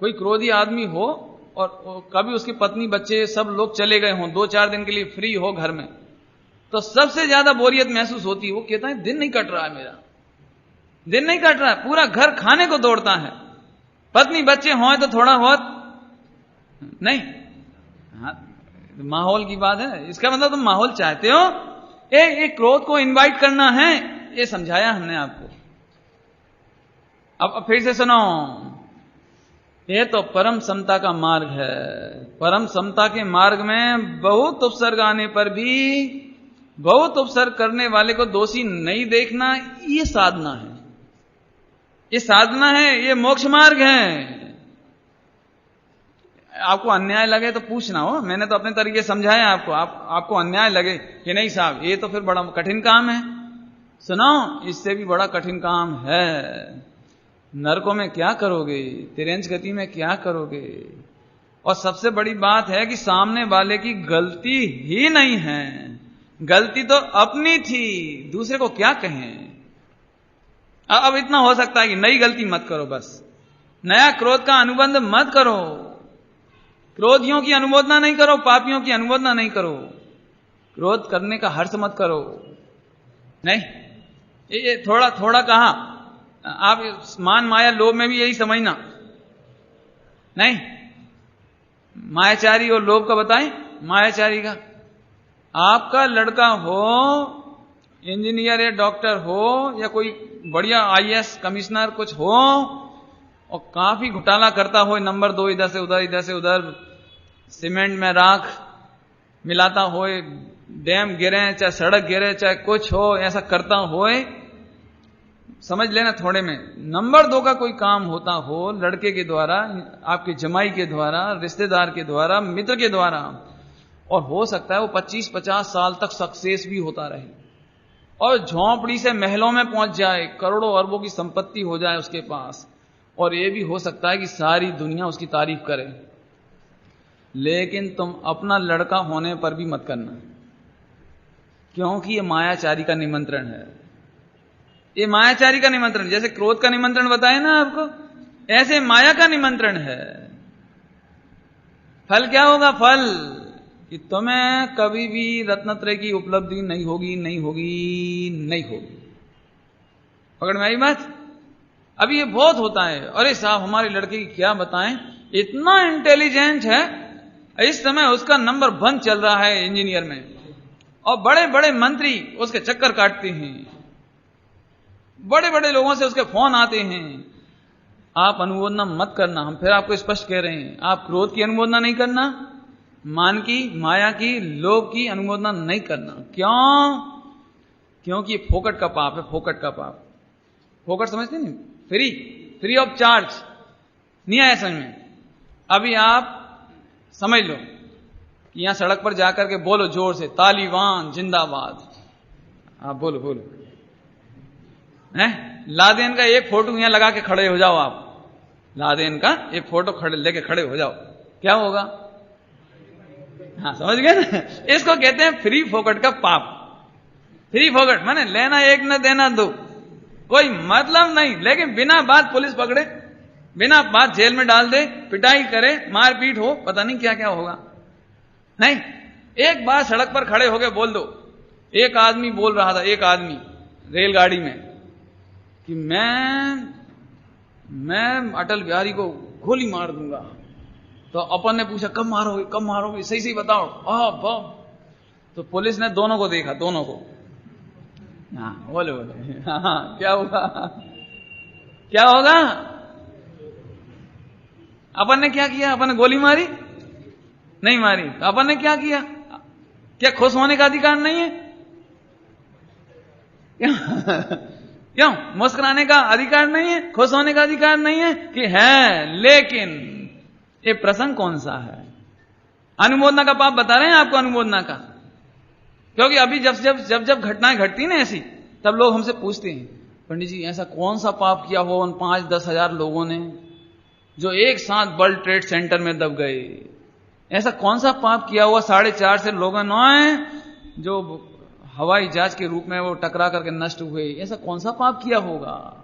कोई क्रोधी आदमी हो और कभी उसकी पत्नी बच्चे सब लोग चले गए हों, 2-4 दिन के लिए फ्री हो घर में, तो सबसे ज्यादा बोरियत महसूस होती है। वो कहता है दिन नहीं कट रहा है, मेरा दिन नहीं कट रहा है, पूरा घर खाने को दौड़ता है। पत्नी बच्चे हों तो थोड़ा बहुत नहीं, हाँ, माहौल की बात है। इसका मतलब तुम माहौल चाहते हो, एक क्रोध को इनवाइट करना है, ये समझाया हमने आपको। अब फिर से सुनो, ये तो परम समता का मार्ग है। परम समता के मार्ग में बहुत उपसर्ग आने पर भी बहुत उपसर्ग करने वाले को दोषी नहीं देखना, ये साधना है, ये साधना है, ये मोक्ष मार्ग है। आपको अन्याय लगे तो पूछना हो, मैंने तो अपने तरीके समझाया आपको। आपको अन्याय लगे कि नहीं साहब ये तो फिर बड़ा कठिन काम है, सुनो इससे भी बड़ा कठिन काम है। नरकों में क्या करोगे, तिरंज गति में क्या करोगे। और सबसे बड़ी बात है कि सामने वाले की गलती ही नहीं है, गलती तो अपनी थी, दूसरे को क्या कहें। अब इतना हो सकता है कि नई गलती मत करो, बस नया क्रोध का अनुबंध मत करो, क्रोधियों की अनुमोदना नहीं करो, पापियों की अनुमोदना नहीं करो, क्रोध करने का हर्ष मत करो। नहीं, ये थोड़ा थोड़ा कहा, आप मान माया लोभ में भी यही समझना। नहीं, मायाचारी और लोभ का बताएं। मायाचारी का, आपका लड़का हो इंजीनियर या डॉक्टर हो या कोई बढ़िया IAS कमिश्नर कुछ हो और काफी घोटाला करता हो, नंबर 2 इधर से उधर, इधर से उधर, सीमेंट में राख मिलाता हो, डैम गिरे चाहे सड़क गिरे चाहे कुछ हो, ऐसा करता हो, समझ लेना थोड़े में नंबर 2 का कोई काम होता हो लड़के के द्वारा, आपके जमाई के द्वारा, रिश्तेदार के द्वारा, मित्र के द्वारा, और हो सकता है वो 25-50 साल तक सक्सेस भी होता रहे और झोंपड़ी से महलों में पहुंच जाए, करोड़ों अरबों की संपत्ति हो जाए उसके पास, और ये भी हो सकता है कि सारी दुनिया उसकी तारीफ करे। लेकिन तुम अपना लड़का होने पर भी मत करना, क्योंकि ये मायाचारी का निमंत्रण है। ये मायाचारी का निमंत्रण, जैसे क्रोध का निमंत्रण बताया ना आपको, ऐसे माया का निमंत्रण है। फल क्या होगा? फल कि तुम्हें कभी भी रत्नत्रय की उपलब्धि नहीं होगी, नहीं होगी, नहीं होगी। पकड़ में आई बात? अभी ये बहुत होता है, अरे साहब हमारे लड़के की क्या बताएं, इतना इंटेलिजेंट है, इस समय उसका नंबर 1 चल रहा है इंजीनियर में, और बड़े बड़े मंत्री उसके चक्कर काटते हैं, बड़े बड़े लोगों से उसके फोन आते हैं। आप अनुमोदना मत करना, हम फिर आपको स्पष्ट कह रहे हैं, आप क्रोध की अनुमोदना नहीं करना, मान की, माया की, लोभ की अनुमोदना नहीं करना। क्यों? क्योंकि ये फोकट का पाप है, फोकट का पाप। फोकट समझते नहीं? फ्री ऑफ चार्ज नहीं आया समझ में। अभी आप समझ लो कि यहां सड़क पर जाकर के बोलो जोर से, तालिबान जिंदाबाद। आप बोलो बोलो, हैं? लादेन का एक फोटो यहां लगा के खड़े हो जाओ, आप लादेन का एक फोटो लेके खड़े हो जाओ, क्या होगा? हाँ समझ गए ना? इसको कहते हैं फ्री फोकट का पाप। फ्री फोकट माने लेना एक न देना दो, कोई मतलब नहीं, लेकिन बिना बात पुलिस पकड़े, बिना बात जेल में डाल दे, पिटाई करे, मारपीट हो, पता नहीं क्या क्या होगा। नहीं, एक बार सड़क पर खड़े होके बोल दो। एक आदमी बोल रहा था, एक आदमी रेलगाड़ी में, कि मैं अटल बिहारी को गोली मार दूंगा। तो अपन ने पूछा कब मारोगे, कब मारोगे, सही सही बताओ। तो पुलिस ने दोनों को देखा, दोनों को। हाँ बोले बोले, हाँ क्या होगा, क्या होगा? अपन ने क्या किया? अपन ने गोली मारी? नहीं मारी। तो अपन ने क्या किया? क्या खुश होने का अधिकार नहीं है? क्यों? मुस्कुराने का अधिकार नहीं है? खुश होने का अधिकार नहीं है? कि है, लेकिन ये प्रसंग कौन सा है? अनुमोदना का पाप बता रहे हैं आपको, अनुमोदना का। क्योंकि अभी जब घटनाएं घटती हैं ना ऐसी, तब लोग हमसे पूछते हैं, पंडित जी ऐसा कौन सा पाप किया हो उन 5-10 हजार लोगों ने जो एक साथ वर्ल्ड ट्रेड सेंटर में दब गए? ऐसा कौन सा पाप किया हुआ 4.5 से लोगों ने जो हवाई जहाज के रूप में वो टकरा करके नष्ट हुए, ऐसा कौन सा पाप किया होगा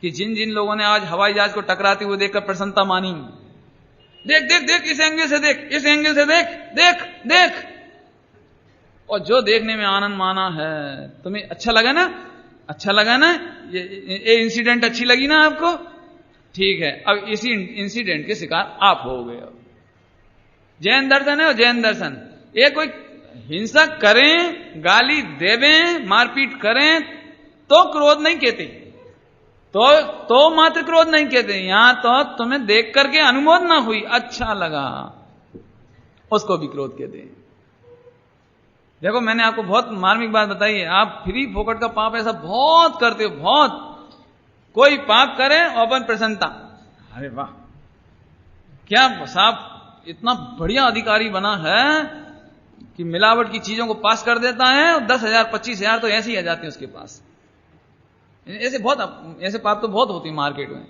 कि जिन जिन लोगों ने आज हवाई जहाज को टकराते हुए देखकर प्रसन्नता मानी, देख देख देख, इस एंगल से देख, इस एंगल से देख, देख देख, और जो देखने में आनंद माना है, तुम्हें अच्छा लगा ना, अच्छा लगा ना, ये इंसिडेंट अच्छी लगी ना आपको, ठीक है, अब इसी इंसिडेंट के शिकार आप हो गए। जैन दर्शन है और जैन दर्शन, ये कोई हिंसा करें, गाली देवें, मारपीट करें तो क्रोध नहीं कहते, तो मात्र क्रोध नहीं कहते, यहां तो तुम्हें देख करके अनुमोदना हुई, अच्छा लगा, उसको भी क्रोध कहते हैं। देखो मैंने आपको बहुत मार्मिक बात बताई है, आप फ्री फोकट का पाप ऐसा बहुत करते हो, बहुत, कोई पाप करे और अपन प्रसन्नता, अरे वाह क्या साहब इतना बढ़िया अधिकारी बना है कि मिलावट की चीजों को पास कर देता है, और 10,000 25,000 तो ऐसे ही आ जाते हैं उसके पास। ऐसे पाप तो बहुत होती है मार्केट में,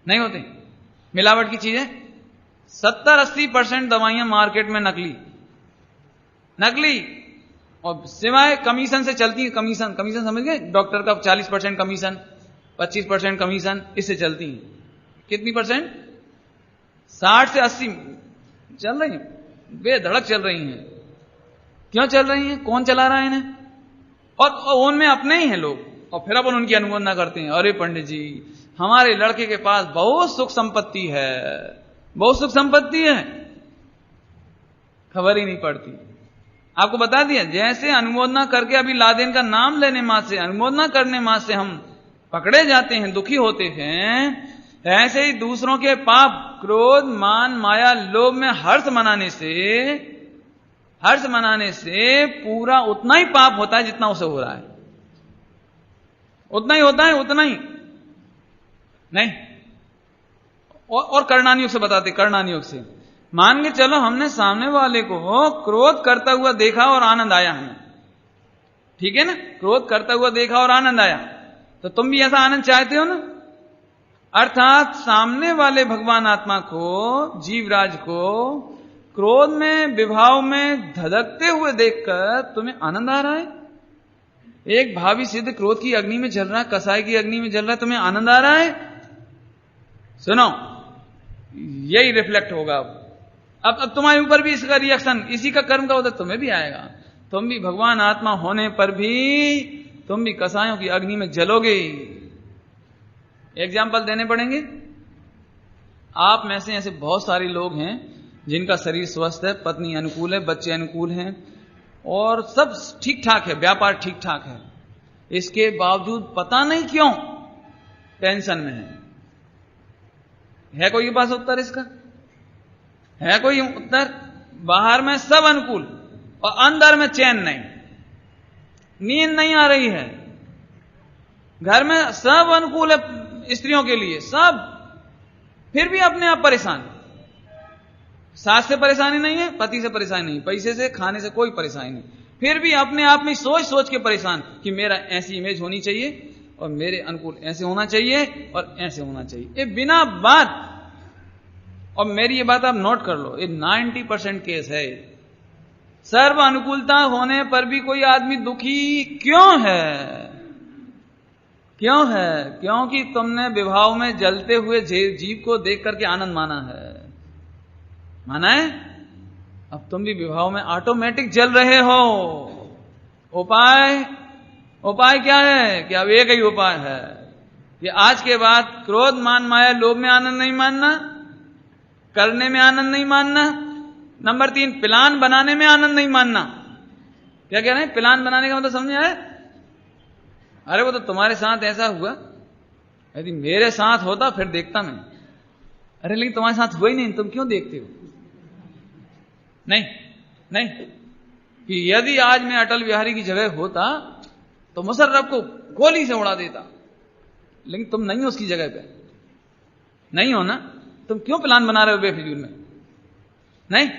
नहीं होते मिलावट की चीजें। 70-80% दवाइयां मार्केट में नकली, और सिवाय कमीशन से चलती है, कमीशन समझ गए, डॉक्टर का 40% कमीशन, 25% कमीशन, इससे चलती है। कितनी परसेंट? 60 से 80 चल रही हैं, बेधड़क चल रही हैं। क्यों चल रही हैं? कौन चला रहा है इन्हें? और उनमें अपने ही हैं लोग, और फिर अपन उनकी अनुमोदना करते हैं, अरे पंडित जी हमारे लड़के के पास बहुत सुख संपत्ति है, बहुत सुख संपत्ति है, खबर ही नहीं पड़ती। आपको बता दिया, जैसे अनुमोदना करके अभी लादेन का नाम लेने मात्र से, अनुमोदना करने मात्र से हम पकड़े जाते हैं, दुखी होते हैं, ऐसे ही दूसरों के पाप, क्रोध, मान, माया, लोभ में हर्ष मनाने से पूरा उतना ही पाप होता है जितना उसे हो रहा है, उतना ही होता है, उतना ही नहीं। और कर्णानुयोग से बताते, कर्णानुयोग से मान के चलो हमने सामने वाले को क्रोध करता हुआ देखा और आनंद आया हमें, ठीक है ना, क्रोध करता हुआ देखा और आनंद आया, तो तुम भी ऐसा आनंद चाहते हो ना। अर्थात सामने वाले भगवान आत्मा को, जीवराज को क्रोध में, विभाव में धधकते हुए देखकर तुम्हें आनंद आ रहा है। एक भावी सिद्ध क्रोध की अग्नि में जल रहा है, कसाई की अग्नि में जल रहा है, तुम्हें आनंद आ रहा है। सुनो, यही रिफ्लेक्ट होगा अब तुम्हारे ऊपर भी इसका रिएक्शन, इसी का कर्म का उदय तुम्हें भी आएगा। तुम भी भगवान आत्मा होने पर भी तुम भी कसायों की अग्नि में जलोगे। एग्जाम्पल देने पड़ेंगे। आप में से ऐसे बहुत सारे लोग हैं जिनका शरीर स्वस्थ है, पत्नी अनुकूल है, बच्चे अनुकूल हैं और सब ठीक ठाक है, व्यापार ठीक ठाक है, इसके बावजूद पता नहीं क्यों टेंशन में है कोई के पास उत्तर इसका? है कोई उत्तर? बाहर में सब अनुकूल और अंदर में चैन नहीं, नींद नहीं आ रही है, घर में सब अनुकूल है स्त्रियों के लिए सब, फिर भी अपने आप परेशान। सास से परेशानी नहीं है, पति से परेशानी नहीं, पैसे से, खाने से कोई परेशानी नहीं, फिर भी अपने आप में सोच सोच के परेशान कि मेरा ऐसी इमेज होनी चाहिए और मेरे अनुकूल ऐसे होना चाहिए और ऐसे होना चाहिए। ये बिना बात, और मेरी ये बात आप नोट कर लो, ये 90% केस है। सर्व अनुकूलता होने पर भी कोई आदमी दुखी क्यों है? क्यों है? क्योंकि तुमने विभाव में जलते हुए जीव को देख करके आनंद माना है। माना है? अब तुम भी विभाव में ऑटोमेटिक जल रहे हो। उपाय क्या है? कि अब एक ही उपाय है कि आज के बाद क्रोध, मान, माया, लोभ में आनंद नहीं मानना, करने में आनंद नहीं मानना। नंबर 3, प्लान बनाने में आनंद नहीं मानना। क्या कह रहे हैं? प्लान बनाने का मतलब समझे आए? अरे वो तो तुम्हारे साथ ऐसा हुआ, यदि मेरे साथ होता फिर देखता मैं। अरे लेकिन तुम्हारे साथ हुआ ही नहीं, तुम क्यों देखते हो? नहीं कि यदि आज मैं अटल बिहारी की जगह होता तो मुशर्रफ को गोली से उड़ा देता, लेकिन तुम नहीं हो उसकी जगह पे, नहीं हो ना, तुम क्यों प्लान बना रहे हो बेफिजूल में? नहीं।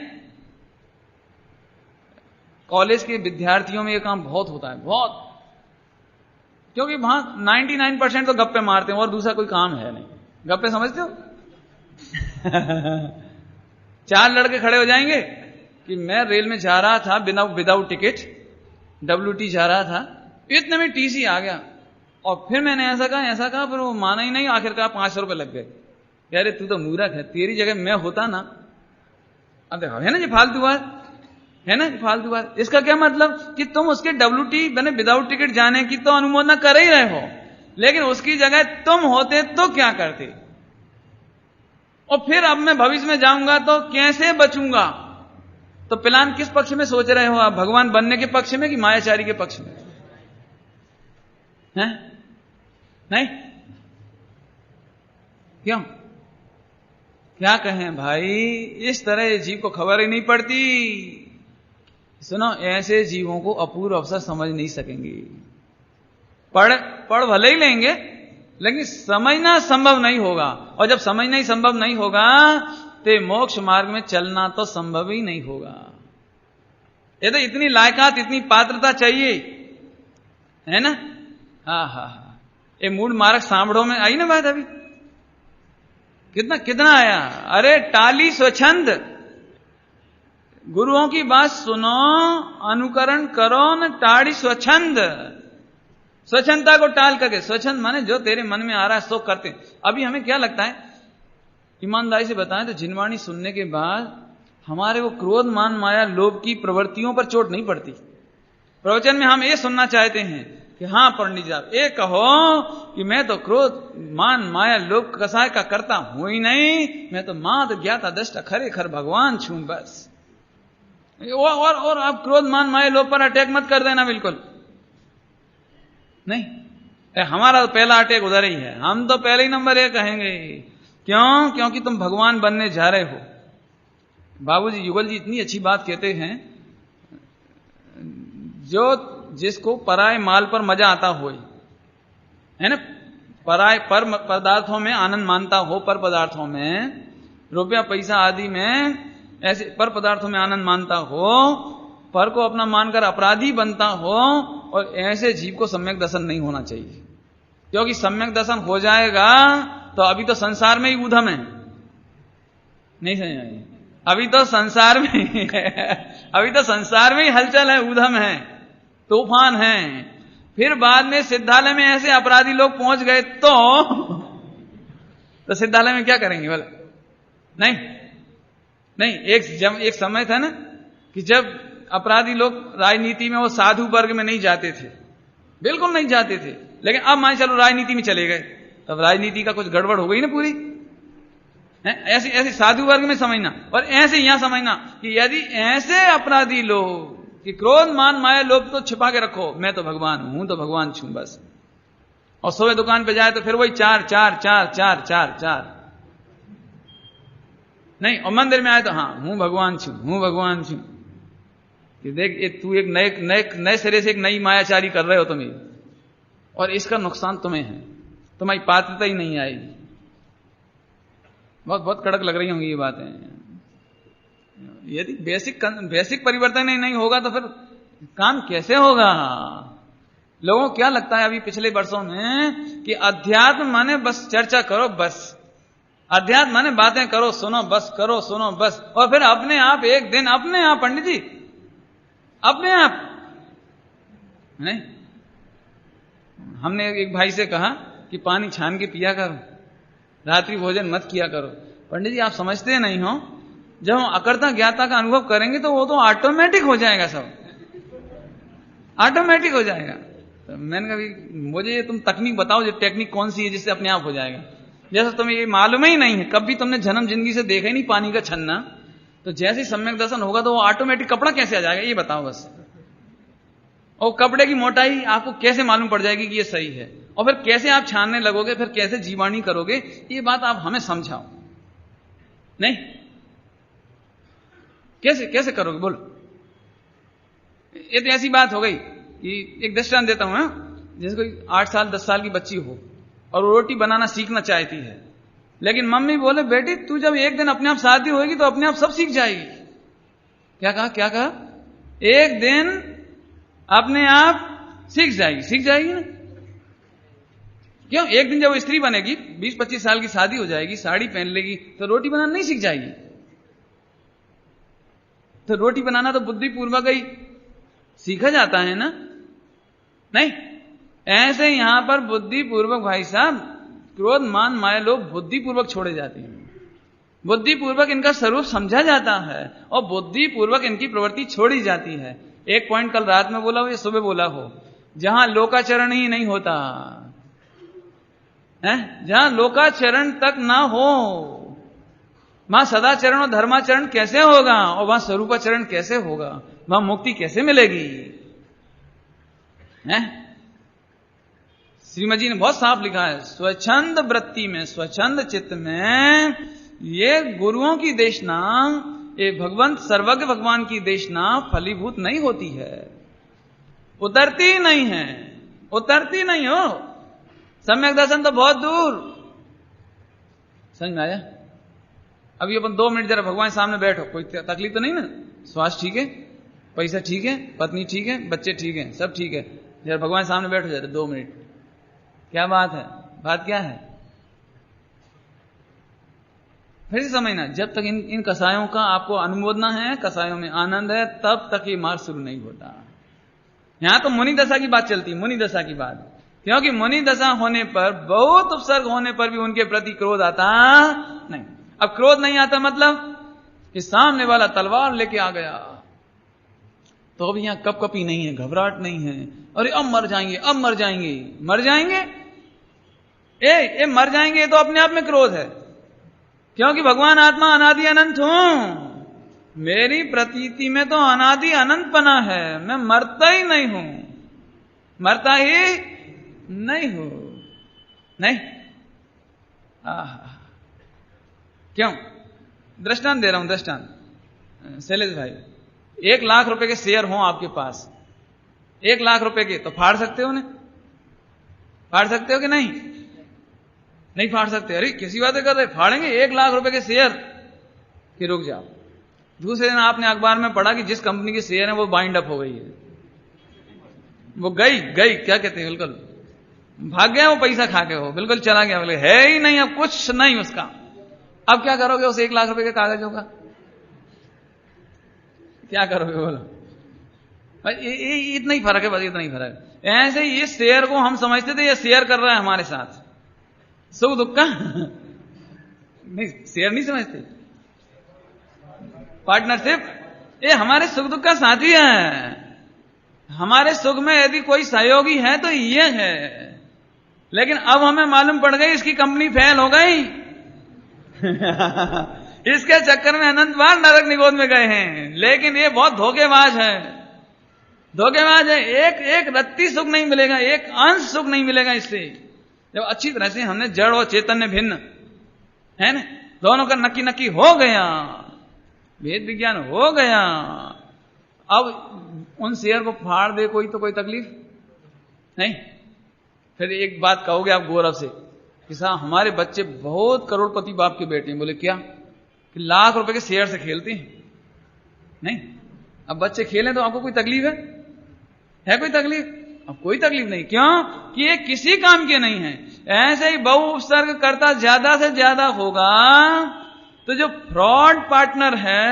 कॉलेज के विद्यार्थियों में यह काम बहुत होता है, बहुत, क्योंकि वहां 99% तो गप्पे मारते हैं और दूसरा कोई काम है नहीं। गप्पे समझते हो? 4 लड़के खड़े हो जाएंगे, कि मैं रेल में जा रहा था बिना विदाउट टिकट, WT जा रहा था, इतने में TC आ गया और फिर मैंने ऐसा कहा, फिर वो माना ही नहीं, आखिरकार 500 रुपये लग गए। यार तू तो मूर्ख है, तेरी जगह मैं होता ना। अब देखो है ना ये फालतू बात, है ना फालतू बात। इसका क्या मतलब कि तुम उसके WT मैंने विदाउट टिकट जाने की तो अनुमोदन कर ही रहे हो, लेकिन उसकी जगह तुम होते तो क्या करते। और फिर अब मैं भविष्य में जाऊंगा तो कैसे बचूंगा। तो प्लान किस पक्ष में सोच रहे हो आप, भगवान बनने के पक्ष में कि मायाचारी के पक्ष में? हैं? नहीं, क्यों, क्या कहें भाई, इस तरह जीव को खबर ही नहीं पड़ती। सुनो, ऐसे जीवों को अपूर्व अवसर समझ नहीं सकेंगे। पढ़ भले ही लेंगे, लेकिन समझना संभव नहीं होगा, और जब समझना ही संभव नहीं होगा तो मोक्ष मार्ग में चलना तो संभव ही नहीं होगा। ये तो इतनी लायकात, इतनी पात्रता चाहिए, है ना। हाँ, ये मूड मार्ग सांभड़ों में आई ना बात अभी, कितना आया। अरे टाली स्वच्छंद, गुरुओं की बात सुनो, अनुकरण करो न टाड़ी स्वच्छंद। स्वच्छंदता को टाल करके, स्वच्छंद माने जो तेरे मन में आ रहा है सो करते। अभी हमें क्या लगता है, ईमानदारी से बताएं तो जिनवाणी सुनने के बाद हमारे वो क्रोध मान माया लोभ की प्रवृत्तियों पर चोट नहीं पड़ती। प्रवचन में हम ये सुनना चाहते हैं कि हाँ पंडित जी आप ये कहो कि मैं तो क्रोध मान माया लोभ कसाय का करता हूं ही नहीं, मैं तो मात्र ज्ञाता दृष्टा खरे खर भगवान छू बस। और आप क्रोध मान माया लोभ पर अटैक मत कर देना, बिल्कुल नहीं। हमारा तो पहला अटैक उधर ही है, हम तो पहले ही नंबर 1 कहेंगे। क्यों? क्योंकि तुम भगवान बनने जा रहे हो। बाबूजी युगल जी इतनी अच्छी बात कहते हैं, जो जिसको पराय माल पर मजा आता हो, है ना, पराय पर पदार्थों में आनंद मानता हो, पर पदार्थों में रुपया पैसा आदि में ऐसे पर पदार्थों में आनंद मानता हो, पर को अपना मानकर अपराधी बनता हो, और ऐसे जीव को सम्यक दर्शन नहीं होना चाहिए। क्योंकि सम्यक दर्शन हो जाएगा तो अभी तो संसार में ही ऊधम है, नहीं समझ आई, अभी तो संसार में अभी तो संसार में ही हलचल है, ऊधम है, तूफान है। फिर बाद में सिद्धालय में ऐसे अपराधी लोग पहुंच गए तो सिद्धालय में क्या करेंगे बोले? नहीं, एक समय था ना कि जब अपराधी लोग राजनीति में वो साधु वर्ग में नहीं जाते थे, बिल्कुल नहीं जाते थे, लेकिन अब मान चलो राजनीति में चले गए, तब राजनीति का कुछ गड़बड़ हो गई ना पूरी। ऐसे साधु वर्ग में समझना, और ऐसे यहां समझना कि यदि ऐसे अपराधी लोग कि क्रोध मान माया लोभ तो छिपा के रखो, मैं तो भगवान हूं तो भगवान छू बस, और सुबह दुकान पे जाए तो फिर वही 4 4 4 4 4 4 नहीं, और मंदिर में आए तो हाँ हूं भगवान छू। कि देख ये तू एक नए सिरे से एक नई मायाचारी कर रहे हो तुम, और इसका नुकसान तुम्हें है, तुम्हारी पात्रता ही नहीं आएगी। बहुत कड़क लग रही होंगी ये बातें। यदि बेसिक परिवर्तन ही नहीं होगा तो फिर काम कैसे होगा। लोगों को क्या लगता है अभी पिछले वर्षों में कि अध्यात्म माने बस चर्चा करो, बस अध्यात्म माने बातें करो सुनो बस, करो सुनो बस, और फिर अपने आप एक दिन अपने आप पंडित जी अपने आप नहीं। हमने एक भाई से कहा कि पानी छान के पिया करो, रात्रि भोजन मत किया करो। पंडित जी आप समझते नहीं हो, जब हम अकर्ता ज्ञाता का अनुभव करेंगे तो वो तो ऑटोमेटिक हो जाएगा, सब ऑटोमेटिक हो जाएगा। तो मैंने कहा मुझे तुम तकनीक बताओ, जो टेक्निक कौन सी है जिससे अपने आप हो जाएगा। जैसा तुम्हें ये मालूम ही नहीं है, कभी तुमने जन्म जिंदगी से देखा ही नहीं पानी का छन्ना, तो जैसे ही सम्यक दर्शन होगा तो वो ऑटोमेटिक कपड़ा कैसे आ जाएगा ये बताओ बस। और कपड़े की मोटाई आपको कैसे मालूम पड़ जाएगी कि ये सही है, और फिर कैसे आप छानने लगोगे, फिर कैसे जीवाणी करोगे, ये बात आप हमें समझाओ। नहीं कैसे करोगे बोलो। ये तो ऐसी बात हो गई कि एक दृष्टांत देता हूं, जैसे कोई 8 साल 10 साल की बच्ची हो और रोटी बनाना सीखना चाहती है, लेकिन मम्मी बोले बेटी तू जब एक दिन अपने आप शादी होगी तो अपने आप सब सीख जाएगी। क्या कहा? एक दिन अपने आप सीख जाएगी ना। क्यों? एक दिन जब वो स्त्री बनेगी, 20-25 साल की शादी हो जाएगी, साड़ी पहन लेगी, तो रोटी बनाना नहीं सीख जाएगी। तो रोटी बनाना तो बुद्धिपूर्वक ही सीखा जाता है ना, नहीं? ऐसे यहां पर बुद्धिपूर्वक भाई साहब क्रोध मान माया लोभ बुद्धिपूर्वक छोड़े जाते हैं, बुद्धिपूर्वक इनका स्वरूप समझा जाता है और बुद्धिपूर्वक इनकी प्रवृत्ति छोड़ी जाती है। एक पॉइंट कल रात में बोला हो या सुबह बोला हो, जहां लोकाचरण ही नहीं होता है, जहां लोकाचरण तक ना हो, वहां सदाचरण और धर्माचरण कैसे होगा और वहां स्वरूपाचरण कैसे होगा, वहां मुक्ति कैसे मिलेगी? है श्रीमद जी ने बहुत साफ लिखा है, स्वच्छंद वृत्ति में, स्वच्छंद चित्त में ये गुरुओं की देशना, ये भगवंत सर्वज्ञ भगवान की देशना फलीभूत नहीं होती है, उतरती नहीं है, उतरती नहीं हो। सम्यक दर्शन तो बहुत दूर। समझ में आया? अभी अपन 2 मिनट जरा भगवान सामने बैठो, कोई तकलीफ तो नहीं ना? स्वास्थ्य ठीक है, पैसा ठीक है, पत्नी ठीक है, बच्चे ठीक है, सब ठीक है, जरा भगवान सामने बैठो जरा 2 मिनट। क्या बात है? बात क्या है? फिर से समझना, जब तक इन कसायों का आपको अनुमोदना है, कसायों में आनंद है, तब तक ये मार्ग शुरू नहीं होता। यहां तो मुनि दशा की बात चलती, मुनि दशा की बात, क्योंकि मुनि दशा होने पर, बहुत उपसर्ग होने पर भी उनके प्रति क्रोध आता नहीं। अब क्रोध नहीं आता मतलब कि सामने वाला तलवार लेके आ गया तो अब यहां कपकपी नहीं है, घबराहट नहीं है, अरे अब मर जाएंगे, अब मर जाएंगे, मर जाएंगे, ए मर जाएंगे, तो अपने आप में क्रोध है, क्योंकि भगवान आत्मा अनादि अनंत हूं, मेरी प्रतीति में तो अनादि अनंत बना है, मैं मरता ही नहीं हूं, मरता ही नहीं हूं, नहीं? क्यों? दृष्टांत दे रहा हूं, दृष्टांत। शैलेश भाई, 1 लाख रुपए के शेयर हो आपके पास, 1 लाख रुपए के, तो फाड़ सकते हो उन्हें? फाड़ सकते हो कि नहीं? नहीं फाड़ सकते। अरे किसी बात कर रहे, फाड़ेंगे 1 लाख रुपए के शेयर कि रुक जाओ। दूसरे दिन आपने अखबार में पढ़ा कि जिस कंपनी के शेयर है वो बाइंड अप हो गई है, वो गई क्या कहते हैं, बिल्कुल भाग गया वो पैसा खा के, हो बिल्कुल चला गया, बोले है ही नहीं, अब कुछ नहीं उसका। अब क्या करोगे उस 1 लाख रुपए के कागजों का? क्या करोगे बोलो? इतना ही फर्क है, बस इतना ही फर्क है। ऐसे ये शेयर को हम समझते थे ये शेयर कर रहा है हमारे साथ, सुख दुख का नहीं, शेयर नहीं समझते, पार्टनरशिप, ये हमारे सुख दुख का साथी है। हमारे सुख में यदि कोई सहयोगी है तो ये है, लेकिन अब हमें मालूम पड़ गई इसकी कंपनी फेल हो गई इसके चक्कर में अनंत बार नरक निगोद में गए हैं। लेकिन ये बहुत धोखेबाज है, धोखेबाज है। एक रत्ती सुख नहीं मिलेगा, एक अंश सुख नहीं मिलेगा इससे। जब अच्छी तरह से हमने जड़ और चेतन्य भिन्न है ना, दोनों का नक्की नक्की हो गया, भेद विज्ञान हो गया, अब उन शेयर को फाड़ दे कोई तो कोई तकलीफ नहीं। फिर एक बात कहोगे आप गौरव से कि साहब हमारे बच्चे बहुत करोड़पति बाप के बेटे हैं। बोले क्या? कि लाख रुपए के शेयर से खेलते हैं। नहीं, अब बच्चे खेलें तो आपको कोई तकलीफ है कोई तकलीफ? अब कोई तकलीफ नहीं। क्यों? कि ये किसी काम के नहीं है। ऐसे ही बहु उपसर्ग करता ज्यादा से ज्यादा होगा तो जो फ्रॉड पार्टनर है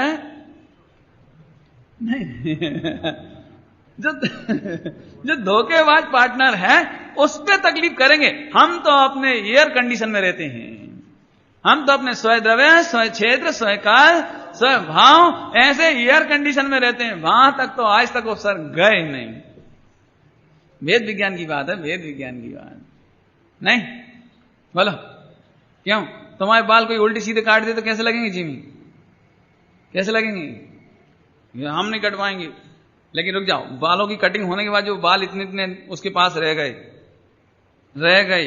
नहीं जो धोखेबाज पार्टनर है उस पर तकलीफ करेंगे। हम तो अपने एयर कंडीशन में रहते हैं, हम तो अपने स्वयं द्रव्य, स्वयं क्षेत्र, स्वयं काल, स्वयं भाव, ऐसे एयर कंडीशन में रहते हैं। वहां तक तो आज तक उपसर्ग गए नहीं। वेद विज्ञान की बात है, वेद विज्ञान की बात नहीं। बोलो क्यों? तुम्हारे बाल कोई उल्टी सीधे काट दे तो कैसे लगेंगे जिमी? कैसे लगेंगे? हम नहीं कटवाएंगे। लेकिन रुक जाओ, बालों की कटिंग होने के बाद जो बाल इतने इतने उसके पास रह गए,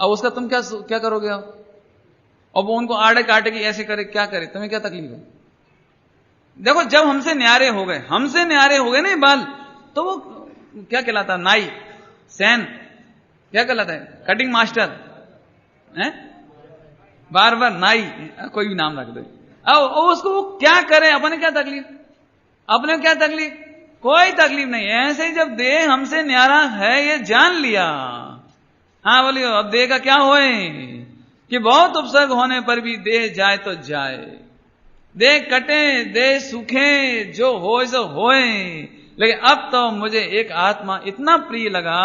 अब उसका तुम क्या करोगे? अब वो उनको आड़े काटे की ऐसे करे, क्या करे? तुम्हें क्या तकलीफ है? देखो, जब हमसे न्यारे हो गए ना ये बाल, तो वो क्या कहलाता? नाई, सैन, क्या कहलाता है? कटिंग मास्टर है, बार नाई, कोई भी नाम रख दो। अब उसको वो क्या करे? अपने क्या तकलीफ? अपने क्या तकलीफ? कोई तकलीफ नहीं। ऐसे ही जब देह हमसे न्यारा है ये जान लिया, हाँ बोलिए, अब देह का क्या होए कि बहुत उपसर्ग होने पर भी देह जाए तो जाए, दे कटे दे सूखे जो होए सो होए। लेकिन अब तो मुझे एक आत्मा इतना प्रिय लगा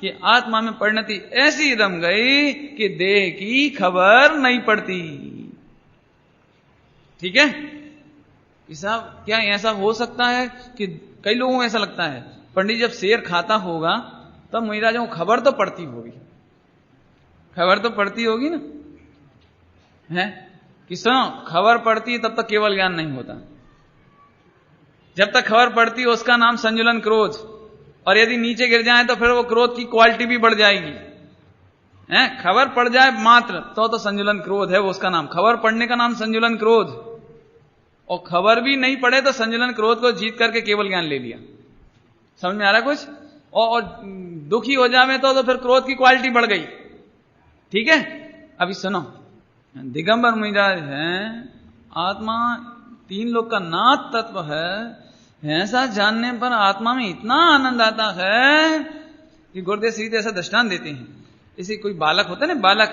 कि आत्मा में परिणति ऐसी रम गई कि देह की खबर नहीं पड़ती। ठीक है कि साहब क्या ऐसा हो सकता है कि कई लोगों को ऐसा लगता है पंडित जब शेर खाता होगा तब मुनिराजों को खबर तो पड़ती होगी, खबर तो पड़ती होगी ना, है कि सुनो खबर पड़ती है तब तक केवल ज्ञान नहीं होता। जब तक खबर पड़ती है उसका नाम संजुलन क्रोध, और यदि नीचे गिर जाए तो फिर वो क्रोध की क्वालिटी भी बढ़ जाएगी। है खबर पड़ जाए मात्र तो संजुलन क्रोध है वो उसका नाम, खबर पड़ने का नाम संजुलन क्रोध। और खबर भी नहीं पड़े तो संजुलन क्रोध को जीत करके केवल ज्ञान ले लिया। समझ में आ रहा कुछ? और दुखी हो जावे तो फिर क्रोध की क्वालिटी बढ़ गई। ठीक है अभी सुनो, दिगंबर मुनिराज है आत्मा तीन लोक का नाथ तत्व है, ऐसा जानने पर आत्मा में इतना आनंद आता है कि गुरुदेव श्री ऐसा दृष्टांत देते हैं। इसे कोई बालक होता है ना, बालक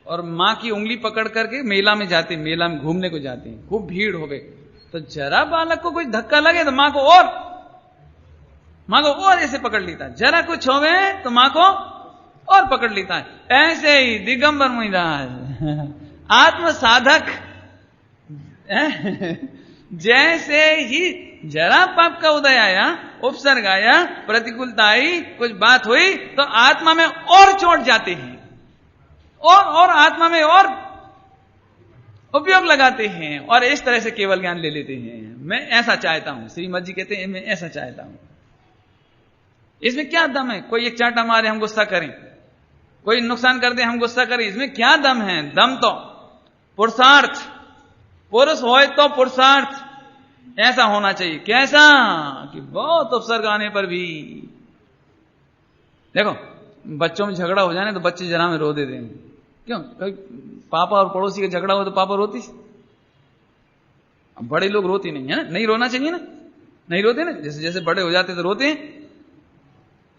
और माँ की उंगली पकड़ करके मेला में जाते, मेला में घूमने को जाते हैं, खूब भीड़ हो गई तो जरा बालक को कुछ धक्का लगे तो माँ को और ऐसे पकड़ लेता है, जरा कुछ हो गए तो माँ को और पकड़ लेता है। ऐसे ही दिगंबर मुनिराज आत्म साधक जैसे ही जरा पाप का उदय आया, उपसर्ग आया, प्रतिकूलता आई, कुछ बात हुई तो आत्मा में और चोट जाते हैं और आत्मा में और उपयोग लगाते हैं और इस तरह से केवल ज्ञान ले लेते हैं। मैं ऐसा चाहता हूं, श्रीमद जी कहते हैं मैं ऐसा चाहता हूं। इसमें क्या दम है? कोई एक चांटा मारे हम गुस्सा करें, कोई नुकसान कर दे हम गुस्सा करें, इसमें क्या दम है? दम तो पुरुषार्थ, पुरुष हो तो पुरुषार्थ ऐसा होना चाहिए। कैसा कि बहुत उपसर्ग आने पर भी, देखो बच्चों में झगड़ा हो जाए तो बच्चे जरा में रो देते हैं। क्यों? कभी पापा और पड़ोसी का झगड़ा हो तो पापा रोती, अब बड़े लोग रोती नहीं है ना, नहीं रोना चाहिए ना, नहीं रोते ना, जैसे जैसे बड़े हो जाते तो रोते हैं।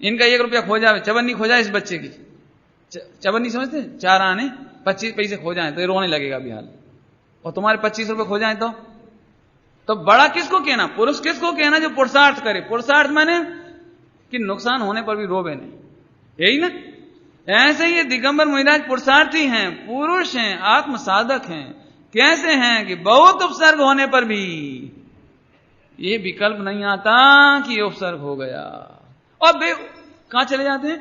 इनका 1 रुपया खो जाए, चवन्नी खो जाए इस बच्चे की, चवन्नी समझते, 4 आने 25 पैसे खो जाए तो ये रोने लगेगा अभी हाल, और तुम्हारे 25 रुपए खो जाए तो बड़ा किसको कहना, पुरुष किसको कहना जो पुरुषार्थ करे। पुरुषार्थ माने कि नुकसान होने पर भी रोवे नहीं, यही ना। ऐसे ही दिगंबर मुनिराज पुरुषार्थी हैं, पुरुष हैं, आत्म साधक हैं। कैसे हैं कि बहुत उपसर्ग होने पर भी ये विकल्प नहीं आता कि ये उपसर्ग हो गया, और वे कहां चले जाते हैं?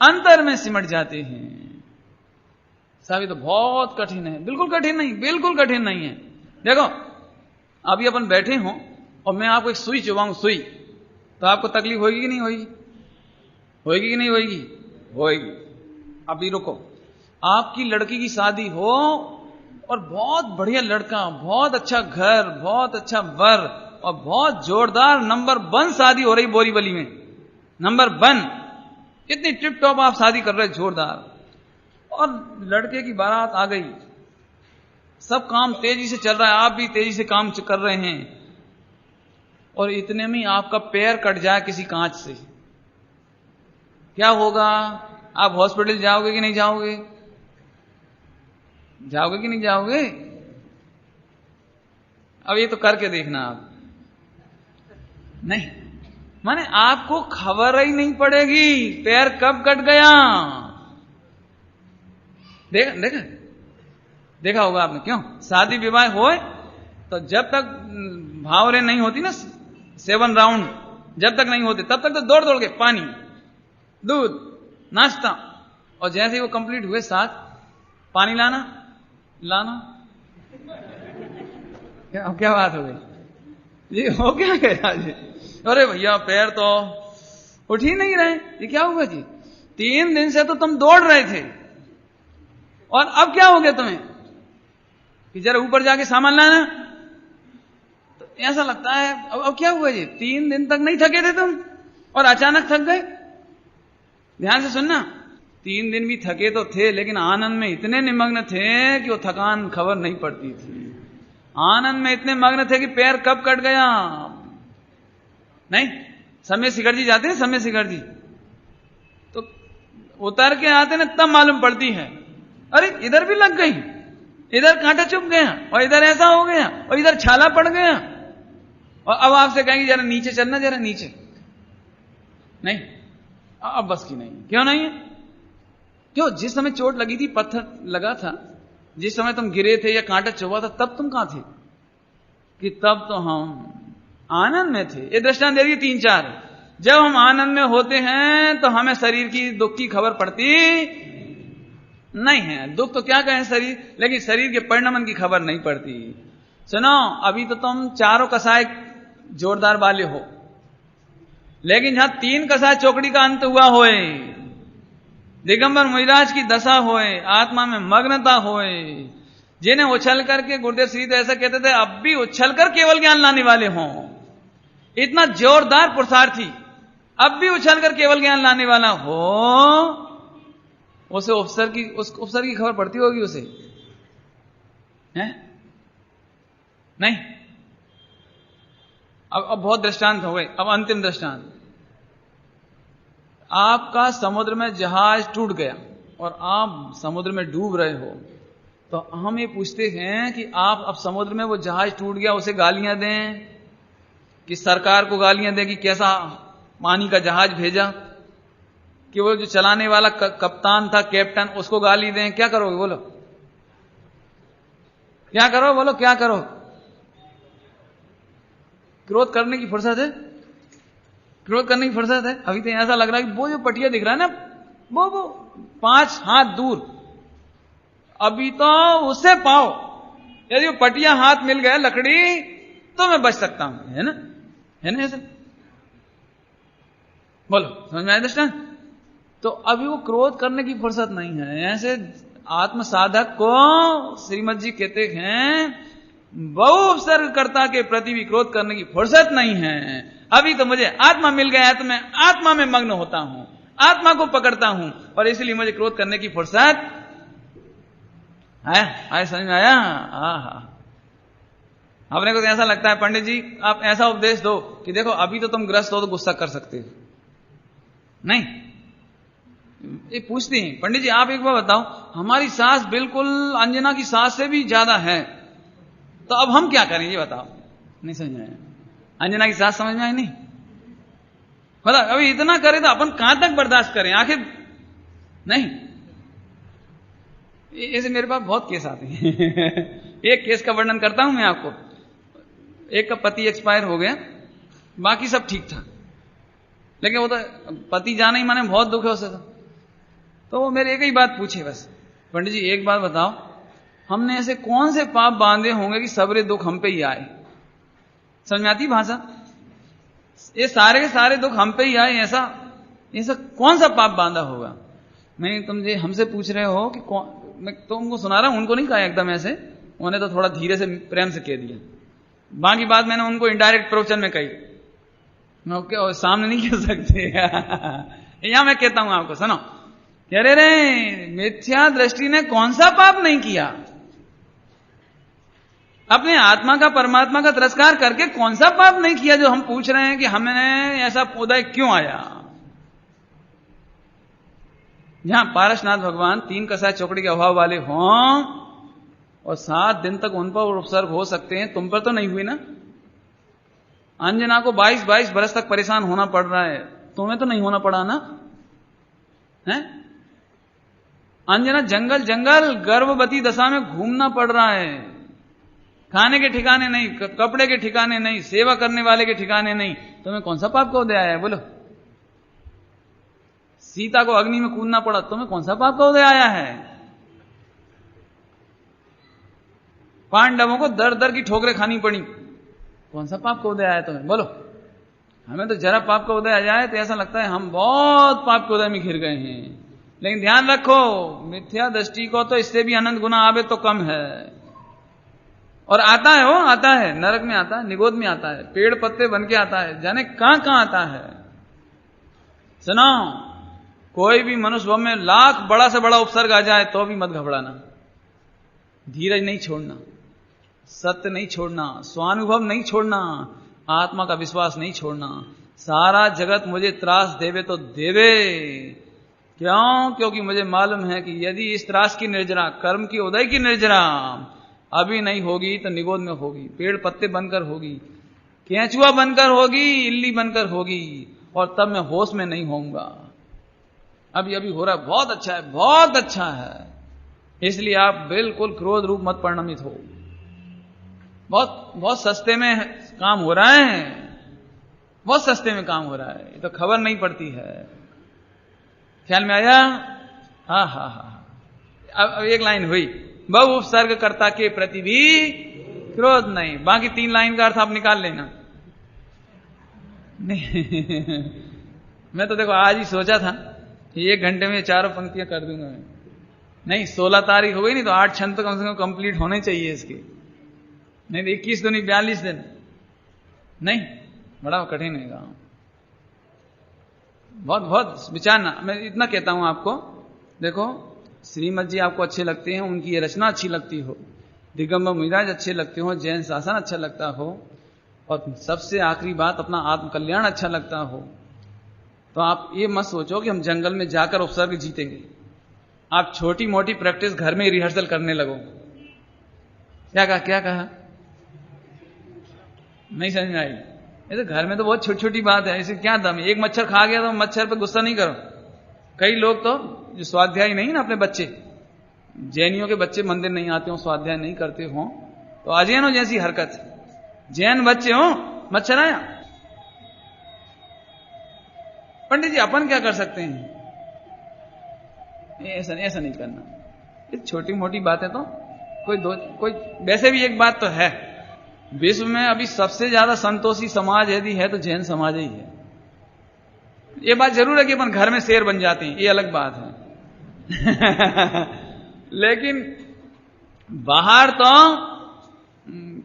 अंतर में सिमट जाते हैं। साहब ये तो बहुत कठिन है। बिल्कुल कठिन नहीं, बिल्कुल कठिन नहीं है। देखो अभी अपन बैठे हो और मैं आपको एक सुई चुभाऊं, सुई, तो आपको तकलीफ होगी कि नहीं होगी? होगी कि नहीं होगी? होगी। अभी रुको, आपकी लड़की की शादी हो और बहुत बढ़िया लड़का, बहुत अच्छा घर, बहुत अच्छा वर और बहुत जोरदार नंबर 1 शादी हो रही बोरीवली में, नंबर 1, इतनी टिप टॉप आप शादी कर रहे जोरदार, और लड़के की बारात आ गई, सब काम तेजी से चल रहा है, आप भी तेजी से काम कर रहे हैं, और इतने में आपका पैर कट जाए किसी कांच से, क्या होगा? आप हॉस्पिटल जाओगे कि नहीं जाओगे? जाओगे कि नहीं जाओगे? अब ये तो करके देखना आप। नहीं माने आपको खबर ही नहीं पड़ेगी पैर कब कट गया। देखा होगा आपने, क्यों शादी विवाह होए तो जब तक भावरे नहीं होती ना, 7 राउंड जब तक नहीं होते तब तक तो दौड़ दौड़ के पानी, दूध, नाश्ता, और जैसे ही वो कंप्लीट हुए 7 पानी लाना। क्या बात हो गई जी? हो क्या गया जी? अरे भैया पैर तो उठ ही नहीं रहे, ये क्या हुआ जी? 3 दिन से तो तुम दौड़ रहे थे और अब क्या हो गया तुम्हें कि जरा ऊपर जाके सामान लाना? तो ऐसा लगता है अब क्या हुआ जी? 3 दिन तक नहीं थके थे तुम और अचानक थक गए। ध्यान से सुनना, 3 दिन भी थके तो थे लेकिन आनंद में इतने निमग्न थे कि वो थकान खबर नहीं पड़ती थी। आनंद में इतने मग्न थे कि पैर कब कट गया नहीं। समय शिखर जी जाते हैं, समय शिखर जी तो उतर के आते ना तब मालूम पड़ती है, अरे इधर भी लग गई, इधर कांटा चुभ गया और इधर ऐसा हो गया और इधर छाला पड़ गया, और अब आपसे कहेंगे जरा नीचे चलना, जरा नीचे, नहीं, अब बस की नहीं। क्यों नहीं है? क्यों? जिस समय चोट लगी थी, पत्थर लगा था, जिस समय तुम गिरे थे या कांटा चुभा था, तब तुम कहां थे? कि तब तो हम आनंद में थे। ये दृष्टांत दे दिए 3-4। जब हम आनंद में होते हैं तो हमें शरीर की दुख की खबर पड़ती नहीं है। दुख तो क्या कहें शरीर, लेकिन शरीर के परिणमन की खबर नहीं पड़ती। सुनो, अभी तो तुम चारों कसाय जोरदार वाले हो, लेकिन जहां 3 कसाय चौकड़ी का अंत हुआ होए, दिगंबर मुनिराज की दशा होए, आत्मा में मग्नता होए, जिन्हें उछल करके गुरुदेव श्री ऐसा कहते थे, अब भी उछल कर केवल ज्ञान लाने वाले हों, इतना जोरदार पुरुषार्थी अब भी उछल कर केवल ज्ञान लाने वाला हो, उसे उस अफसर की खबर पड़ती होगी उसे, है? नहीं। अब बहुत दृष्टांत हो गए, अब अंतिम दृष्टांत। आपका समुद्र में जहाज टूट गया और आप समुद्र में डूब रहे हो, तो हम ये पूछते हैं कि आप अब समुद्र में वो जहाज टूट गया उसे गालियां दें, कि सरकार को गालियां दें कि कैसा पानी का जहाज भेजा, कि वो जो चलाने वाला कप्तान था, कैप्टन, उसको गाली दें? क्या करोगे बोलो? क्या करो बोलो, क्या करो? क्रोध करने की फुर्सत है? क्रोध करने की फुर्सत है? अभी तो ऐसा लग रहा है कि वो जो पटिया दिख रहा है ना, वो 5 हाथ दूर, अभी तो उसे पाओ, यदि वो पटिया हाथ मिल गया लकड़ी तो मैं बच सकता हूं, है ना? है ना ऐसा? बोलो, समझ में आया दृष्टांत? तो अभी वो क्रोध करने की फुर्सत नहीं है। ऐसे आत्म साधक को श्रीमद जी कहते हैं, बहु उपसर्गकर्ता के प्रति भी क्रोध करने की फुर्सत नहीं है। अभी तो मुझे आत्मा मिल गया है तो मैं आत्मा में मग्न होता हूं, आत्मा को पकड़ता हूं, और इसलिए मुझे क्रोध करने की फुर्सत आया। समझ में आया? अपने को तो ऐसा लगता है, पंडित जी आप ऐसा उपदेश दो कि देखो अभी तो तुम ग्रस्त हो तो गुस्सा कर सकते हो, नहीं। ये पूछते हैं, पंडित जी आप एक बार बताओ, हमारी सास बिल्कुल अंजना की सास से भी ज्यादा है, तो अब हम क्या करें ये बताओ? नहीं समझ में आया? अंजना की सास समझ में आई? नहीं पता। अभी इतना करे तो अपन कहां तक बर्दाश्त करें आखिर? नहीं। ऐसे मेरे पास बहुत केस आते हैं। एक केस का वर्णन करता हूं मैं आपको। एक का पति एक्सपायर हो गया, बाकी सब ठीक था, लेकिन वो तो पति जाना ही माने बहुत दुख है उसे। तो वो मेरे एक ही बात पूछे बस, पंडित जी एक बात बताओ, हमने ऐसे कौन से पाप बांधे होंगे कि सबरे दुख हम पे ही आए? समझ में आती भाषा? ये सारे के सारे दुख हम पे ही आए, ऐसा कौन सा पाप बांधा होगा? मैं तुमसे हमसे पूछ रहे हो कि कौन? मैं तुमको सुना रहा हूं, उनको नहीं कहा एकदम ऐसे, उन्हें तो थोड़ा धीरे से प्रेम से कह दिया, बाकी बात मैंने उनको इनडायरेक्ट प्रवचन में कही, मैं सामने नहीं कह सकते। यहां मैं कहता हूं आपको, सुनो। अरे रे, मिथ्या दृष्टि ने कौन सा पाप नहीं किया? अपने आत्मा का, परमात्मा का तिरस्कार करके कौन सा पाप नहीं किया जो हम पूछ रहे हैं कि हमें ऐसा उदय क्यों आया? जहां पारसनाथ भगवान 3 कसाय चौकड़ी के अभाव वाले हों और 7 दिन तक उन पर उपसर्ग हो सकते हैं, तुम पर तो नहीं हुई ना? अंजना को 22 बरस तक परेशान होना पड़ रहा है, तुम्हें तो नहीं होना पड़ा ना? है? अंजना जंगल जंगल गर्भवती दशा में घूमना पड़ रहा है, खाने के ठिकाने नहीं, कपड़े के ठिकाने नहीं, सेवा करने वाले के ठिकाने नहीं, तुम्हें कौन सा पाप का उदय आया है? बोलो। सीता को अग्नि में कूदना पड़ा, तुम्हें कौन सा पाप का उदय आया है? पांडवों को दर दर की ठोकरें खानी पड़ी, कौन सा पाप का उदय आया तुम्हें? बोलो। हमें तो जरा पाप का उदय आ जाए तो ऐसा लगता है हम बहुत पाप के उदय में घिर गए हैं। लेकिन ध्यान रखो, मिथ्या दृष्टि को तो इससे भी अनंत गुना आवे तो कम है। और आता है, वो आता है, नरक में आता है, निगोद में आता है, पेड़ पत्ते बन के आता है, जाने कहां कहां आता है। सुनो, कोई भी मनुष्य में लाख बड़ा से बड़ा उपसर्ग आ जाए तो भी मत घबराना, धीरज नहीं छोड़ना, सत्य नहीं छोड़ना, स्वानुभव नहीं छोड़ना, आत्मा का विश्वास नहीं छोड़ना। सारा जगत मुझे त्रास देवे तो देवे, क्यों? क्योंकि मुझे मालूम है कि यदि इस त्रास की निर्जरा, कर्म की उदय की निर्जरा अभी नहीं होगी तो निगोद में होगी, पेड़ पत्ते बनकर होगी, केंचुआ बनकर होगी, इल्ली बनकर होगी, और तब मैं होश में नहीं होऊंगा। अभी अभी हो रहा है, बहुत अच्छा है, बहुत अच्छा है। इसलिए आप बिल्कुल क्रोध रूप मत परिणमित हो। बहुत बहुत सस्ते में काम हो रहा है, बहुत सस्ते में काम हो रहा है, ये तो खबर नहीं पड़ती है। ख्याल में आया? हा हा हा। अब एक लाइन हुई, बहु उपसर्ग कर्ता के प्रति भी क्रोध नहीं। बाकी 3 लाइन का अर्थ आप निकाल लेना। नहीं मैं तो देखो आज ही सोचा था कि 1 घंटे में 4 पंक्तियां कर दूंगा मैं। नहीं, 16 तारीख हो गई, नहीं तो 8 छंद तो कम से कम कंप्लीट होने चाहिए इसके। नहीं तो 21 दूनी 42 दिन, नहीं बड़ा कठिन है काम। बहुत बहुत विचारना। मैं इतना कहता हूं आपको, देखो श्रीमद जी आपको अच्छे लगते हैं, उनकी ये रचना अच्छी लगती हो, दिगंबर मुनिराज अच्छे लगते हो, जैन शासन अच्छा लगता हो, और सबसे आखिरी बात अपना आत्म कल्याण अच्छा लगता हो, तो आप ये मत सोचो कि हम जंगल में जाकर उपसर्ग जीतेंगे। आप छोटी मोटी प्रैक्टिस घर में रिहर्सल करने लगो। क्या कहा? क्या कहा? नहीं समझ में आई? ऐसे घर में तो बहुत छोटी छोटी बात है, इसे क्या दम है? एक मच्छर खा गया तो मच्छर पे गुस्सा नहीं करो। कई लोग तो जो स्वाध्याय नहीं ना, अपने बच्चे, जैनियों के बच्चे मंदिर नहीं आते हो, स्वाध्याय नहीं करते हो, तो अजैनों जैसी हरकत। जैन बच्चे हो, मच्छर आया, पंडित जी अपन क्या कर सकते हैं? ऐसा नहीं करना। ये छोटी मोटी बातें तो कोई वैसे भी एक बात तो है, विश्व में अभी सबसे ज्यादा संतोषी समाज यदि है तो जैन समाज ही है। ये बात जरूर है कि अपन घर में शेर बन जाते हैं, ये अलग बात है लेकिन बाहर तो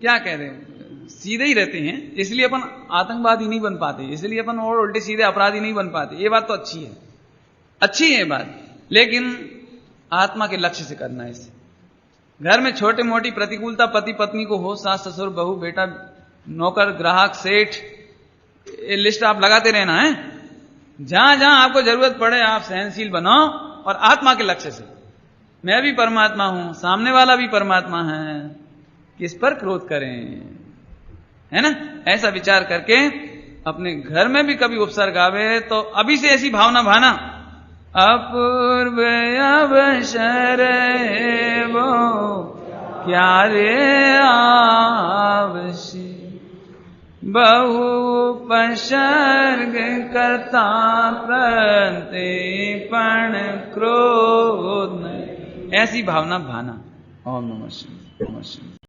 क्या कह रहे हैं, सीधे ही रहते हैं, इसलिए अपन आतंकवादी नहीं बन पाते, इसलिए अपन और उल्टे सीधे अपराधी नहीं बन पाते। ये बात तो अच्छी है, अच्छी है ये बात, लेकिन आत्मा के लक्ष्य से करना है इसे। घर में छोटी मोटी प्रतिकूलता पति पत्नी को हो, सास ससुर बहू बेटा नौकर ग्राहक सेठ, ये लिस्ट आप लगाते रहना है। जहां जहां आपको जरूरत पड़े आप सहनशील बनो, और आत्मा के लक्ष्य से। मैं भी परमात्मा हूं, सामने वाला भी परमात्मा है, किस पर क्रोध करें, है ना? ऐसा विचार करके अपने घर में भी कभी उपसर्ग आवे तो अभी से ऐसी भावना भाना, अपूर्व अवसर वो क्या रे आवशी, बहु उपसर्ग कर्ता प्रतिपण क्रोध, ऐसी भावना भाना। ओम नमः शिवाय।